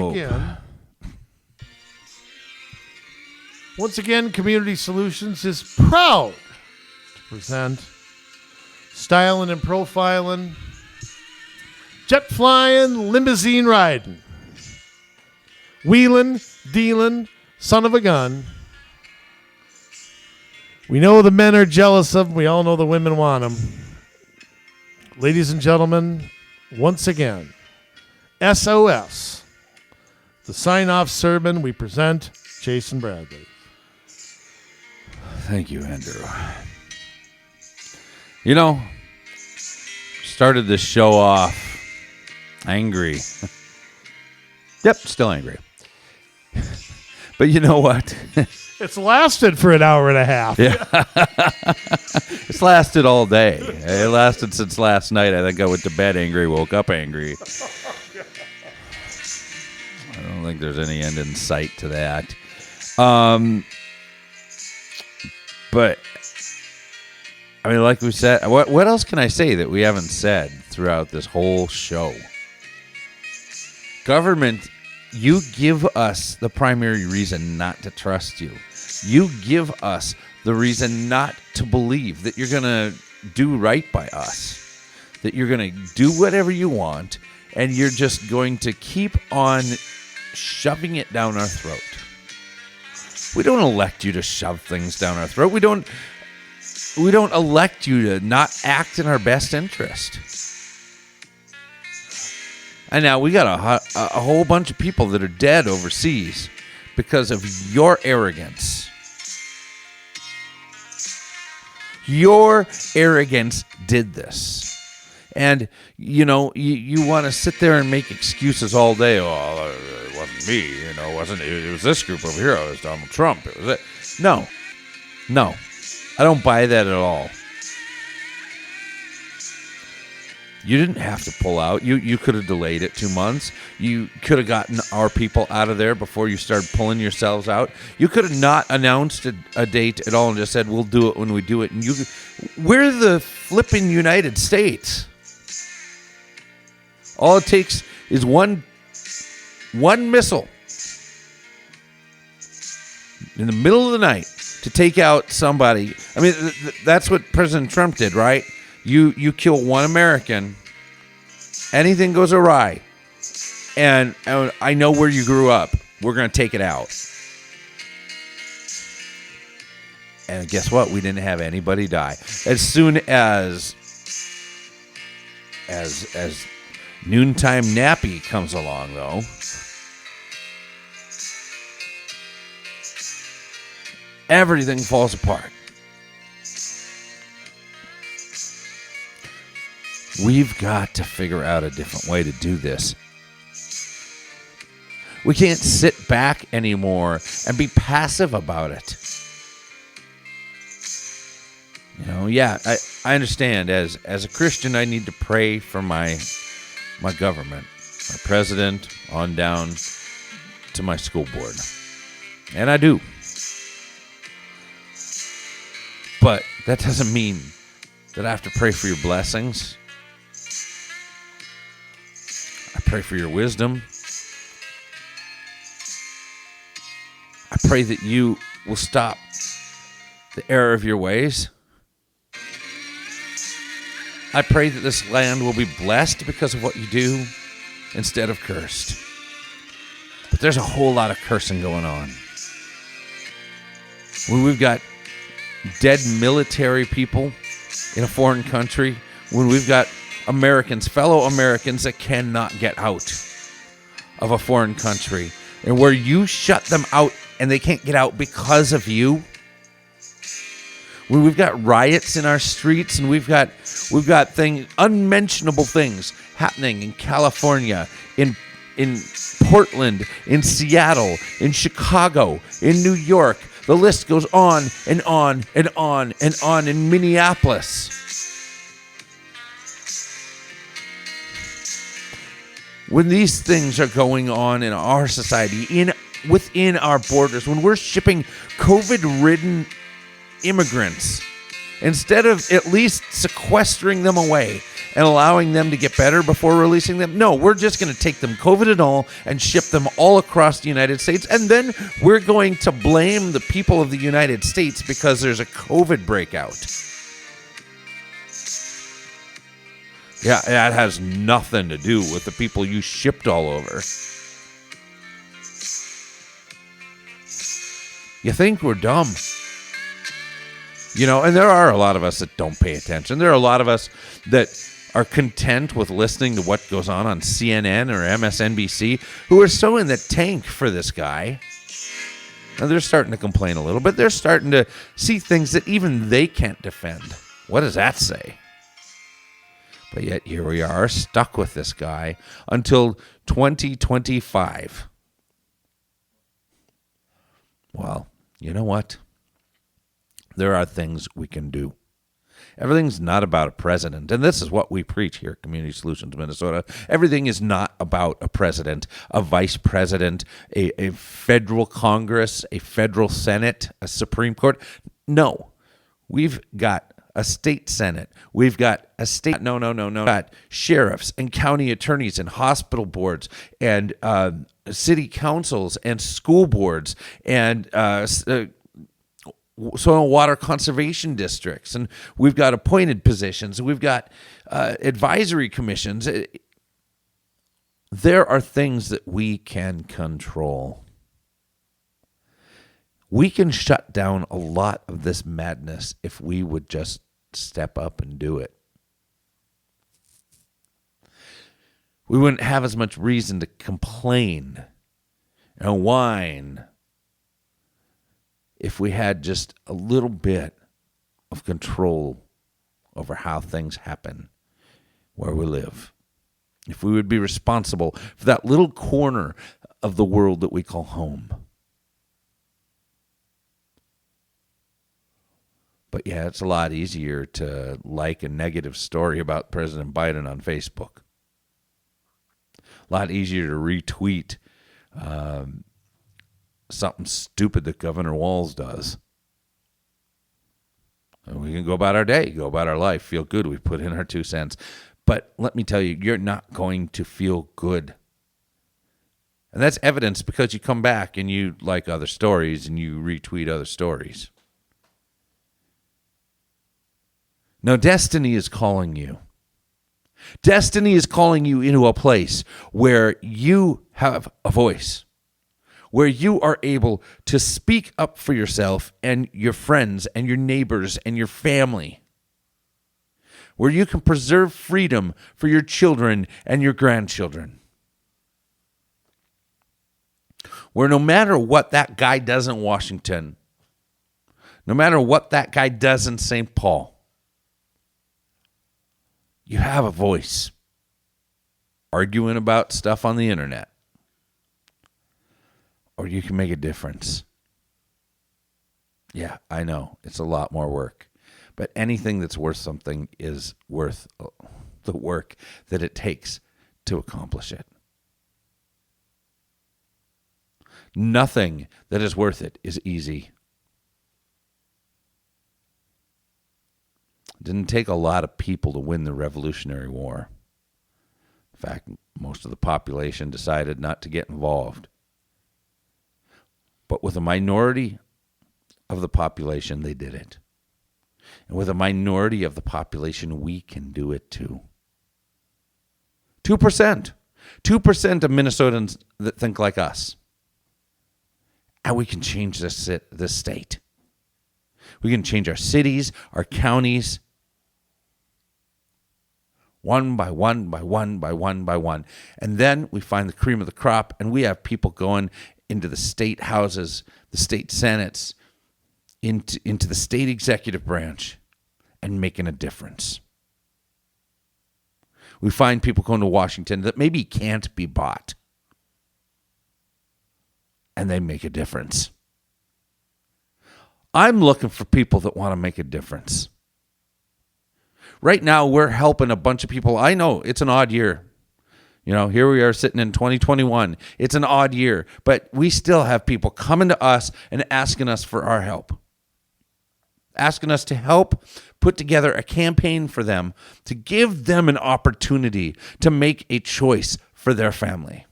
again, Community Solutions is proud to present styling and profiling, jet flying, limousine riding, wheeling, dealing, son of a gun. We know the men are jealous of them. We all know the women want them. Ladies and gentlemen, once again, SOS, the sign-off sermon, we present Jason Bradley. Thank you, Andrew. Started this show off angry. Yep, still angry. But you know what? It's lasted for an hour and a half. Yeah. It's lasted all day. It lasted since last night. I think I went to bed angry, woke up angry. I don't think there's any end in sight to that. But I mean, like we said, what else can I say that we haven't said throughout this whole show? Government, you give us the primary reason not to trust you. You give us the reason not to believe that you're going to do right by us, that you're going to do whatever you want, and you're just going to keep on shoving it down our throat. We don't elect you to shove things down our throat. We don't elect you to not act in our best interest. And now we got a whole bunch of people that are dead overseas because of your arrogance. Your arrogance did this. And, you want to sit there and make excuses all day. Oh, it wasn't me. It was this group over here. It was Donald Trump. It was it. No. I don't buy that at all. You didn't have to pull out. You could have delayed it 2 months. You could have gotten our people out of there before you started pulling yourselves out. You could have not announced a date at all and just said, we'll do it when we do it. And we're the flipping United States. All it takes is one missile in the middle of the night to take out somebody. I mean, that's what President Trump did, right? You kill one American, anything goes awry, and I know where you grew up. We're going to take it out. And guess what? We didn't have anybody die. As soon as noontime nappy comes along, though, everything falls apart. We've got to figure out a different way to do this. We can't sit back anymore and be passive about it. You know, yeah, I understand. As a Christian, I need to pray for my government, my president, on down to my school board. And I do. But that doesn't mean that I have to pray for your blessings. I pray for your wisdom. I pray that you will stop the error of your ways. I pray that this land will be blessed because of what you do instead of cursed. But there's a whole lot of cursing going on. When we've got dead military people in a foreign country, when we've got Americans, fellow Americans that cannot get out of a foreign country, and where you shut them out and they can't get out because of you. When we've got riots in our streets and we've got things, unmentionable things happening in California, in Portland, in Seattle, in Chicago, in New York. The list goes on and on and on and on in Minneapolis. When these things are going on in our society, within our borders, when we're shipping COVID-ridden immigrants, instead of at least sequestering them away and allowing them to get better before releasing them, no, we're just going to take them, COVID and all, and ship them all across the United States, and then we're going to blame the people of the United States because there's a COVID breakout. Yeah, that has nothing to do with the people you shipped all over. You think we're dumb. You know, and there are a lot of us that don't pay attention. There are a lot of us that are content with listening to what goes on CNN or MSNBC, who are so in the tank for this guy. Now, they're starting to complain a little bit. They're starting to see things that even they can't defend. What does that say? But yet here we are, stuck with this guy until 2025. Well, you know what? There are things we can do. Everything's not about a president, and this is what we preach here at Community Solutions Minnesota. Everything is not about a president, a vice president, a federal Congress, a federal Senate, a Supreme Court. No, we've got a state Senate. We've got a state, no. We've got sheriffs and county attorneys and hospital boards and city councils and school boards and soil water conservation districts. And we've got appointed positions. And we've got advisory commissions. There are things that we can control. We can shut down a lot of this madness if we would just step up and do it. We wouldn't have as much reason to complain and whine if we had just a little bit of control over how things happen where we live. If we would be responsible for that little corner of the world that we call home. But yeah, it's a lot easier to like a negative story about President Biden on Facebook. A lot easier to retweet something stupid that Governor Walz does. And we can go about our day, go about our life, feel good. We've put in our 2 cents. But let me tell you, you're not going to feel good. And that's evidence because you come back and you like other stories and you retweet other stories. No, destiny is calling you. Destiny is calling you into a place where you have a voice, where you are able to speak up for yourself and your friends and your neighbors and your family, where you can preserve freedom for your children and your grandchildren, where no matter what that guy does in Washington, no matter what that guy does in St. Paul, you have a voice arguing about stuff on the internet, or you can make a difference. Yeah, I know it's a lot more work, but anything that's worth something is worth the work that it takes to accomplish it. Nothing that is worth it is easy. It didn't take a lot of people to win the Revolutionary War. In fact, most of the population decided not to get involved. But with a minority of the population, they did it. And with a minority of the population, we can do it too. 2%. 2% of Minnesotans that think like us. And we can change this state. We can change our cities, our counties, one by one by one by one by one. And then we find the cream of the crop, and we have people going into the state houses, the state senates, into the state executive branch, and making a difference. We find people going to Washington that maybe can't be bought, and they make a difference. I'm looking for people that want to make a difference. Right now, we're helping a bunch of people. I know it's an odd year. You know, here we are sitting in 2021. It's an odd year, but we still have people coming to us and asking us for our help. Asking us to help put together a campaign for them, to give them an opportunity to make a choice for their family.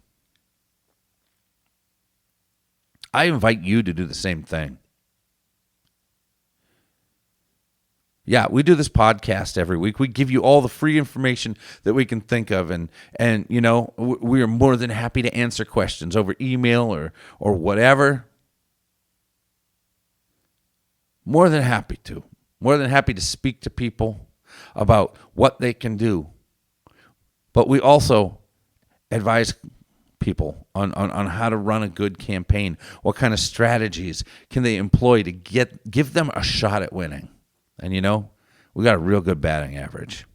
I invite you to do the same thing. Yeah, we do this podcast every week. We give you all the free information that we can think of, and you know, we are more than happy to answer questions over email or whatever. More than happy to. More than happy to speak to people about what they can do. But we also advise people on how to run a good campaign. What kind of strategies can they employ to give them a shot at winning? And you know, we got a real good batting average.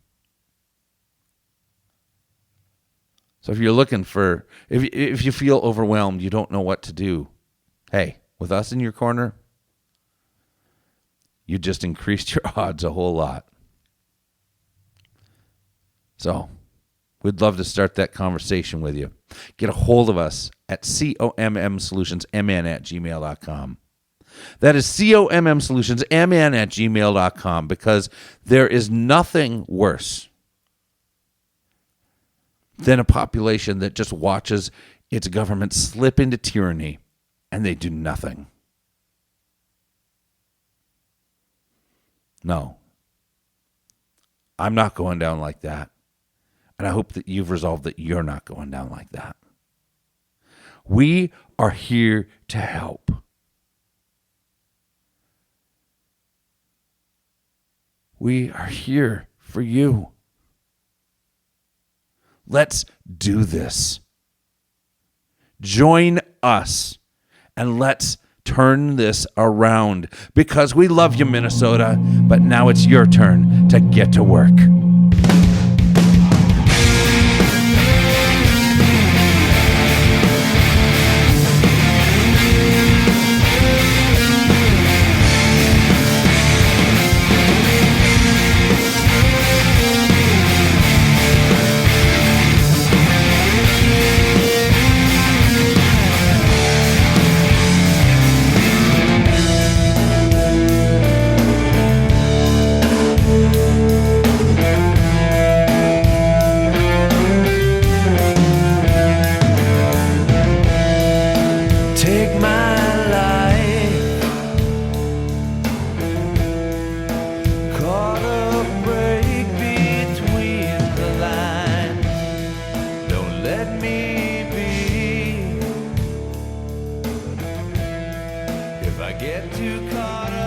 So if you're looking for, if you feel overwhelmed, you don't know what to do, hey, with us in your corner, you just increased your odds a whole lot. So we'd love to start that conversation with you. Get a hold of us at commsolutionsmn@gmail.com. That is commsolutionsmn@gmail.com, because there is nothing worse than a population that just watches its government slip into tyranny and they do nothing. No. I'm not going down like that. And I hope that you've resolved that you're not going down like that. We are here to help. We are here for you. Let's do this. Join us and let's turn this around, because we love you, Minnesota, but now it's your turn to get to work. get too caught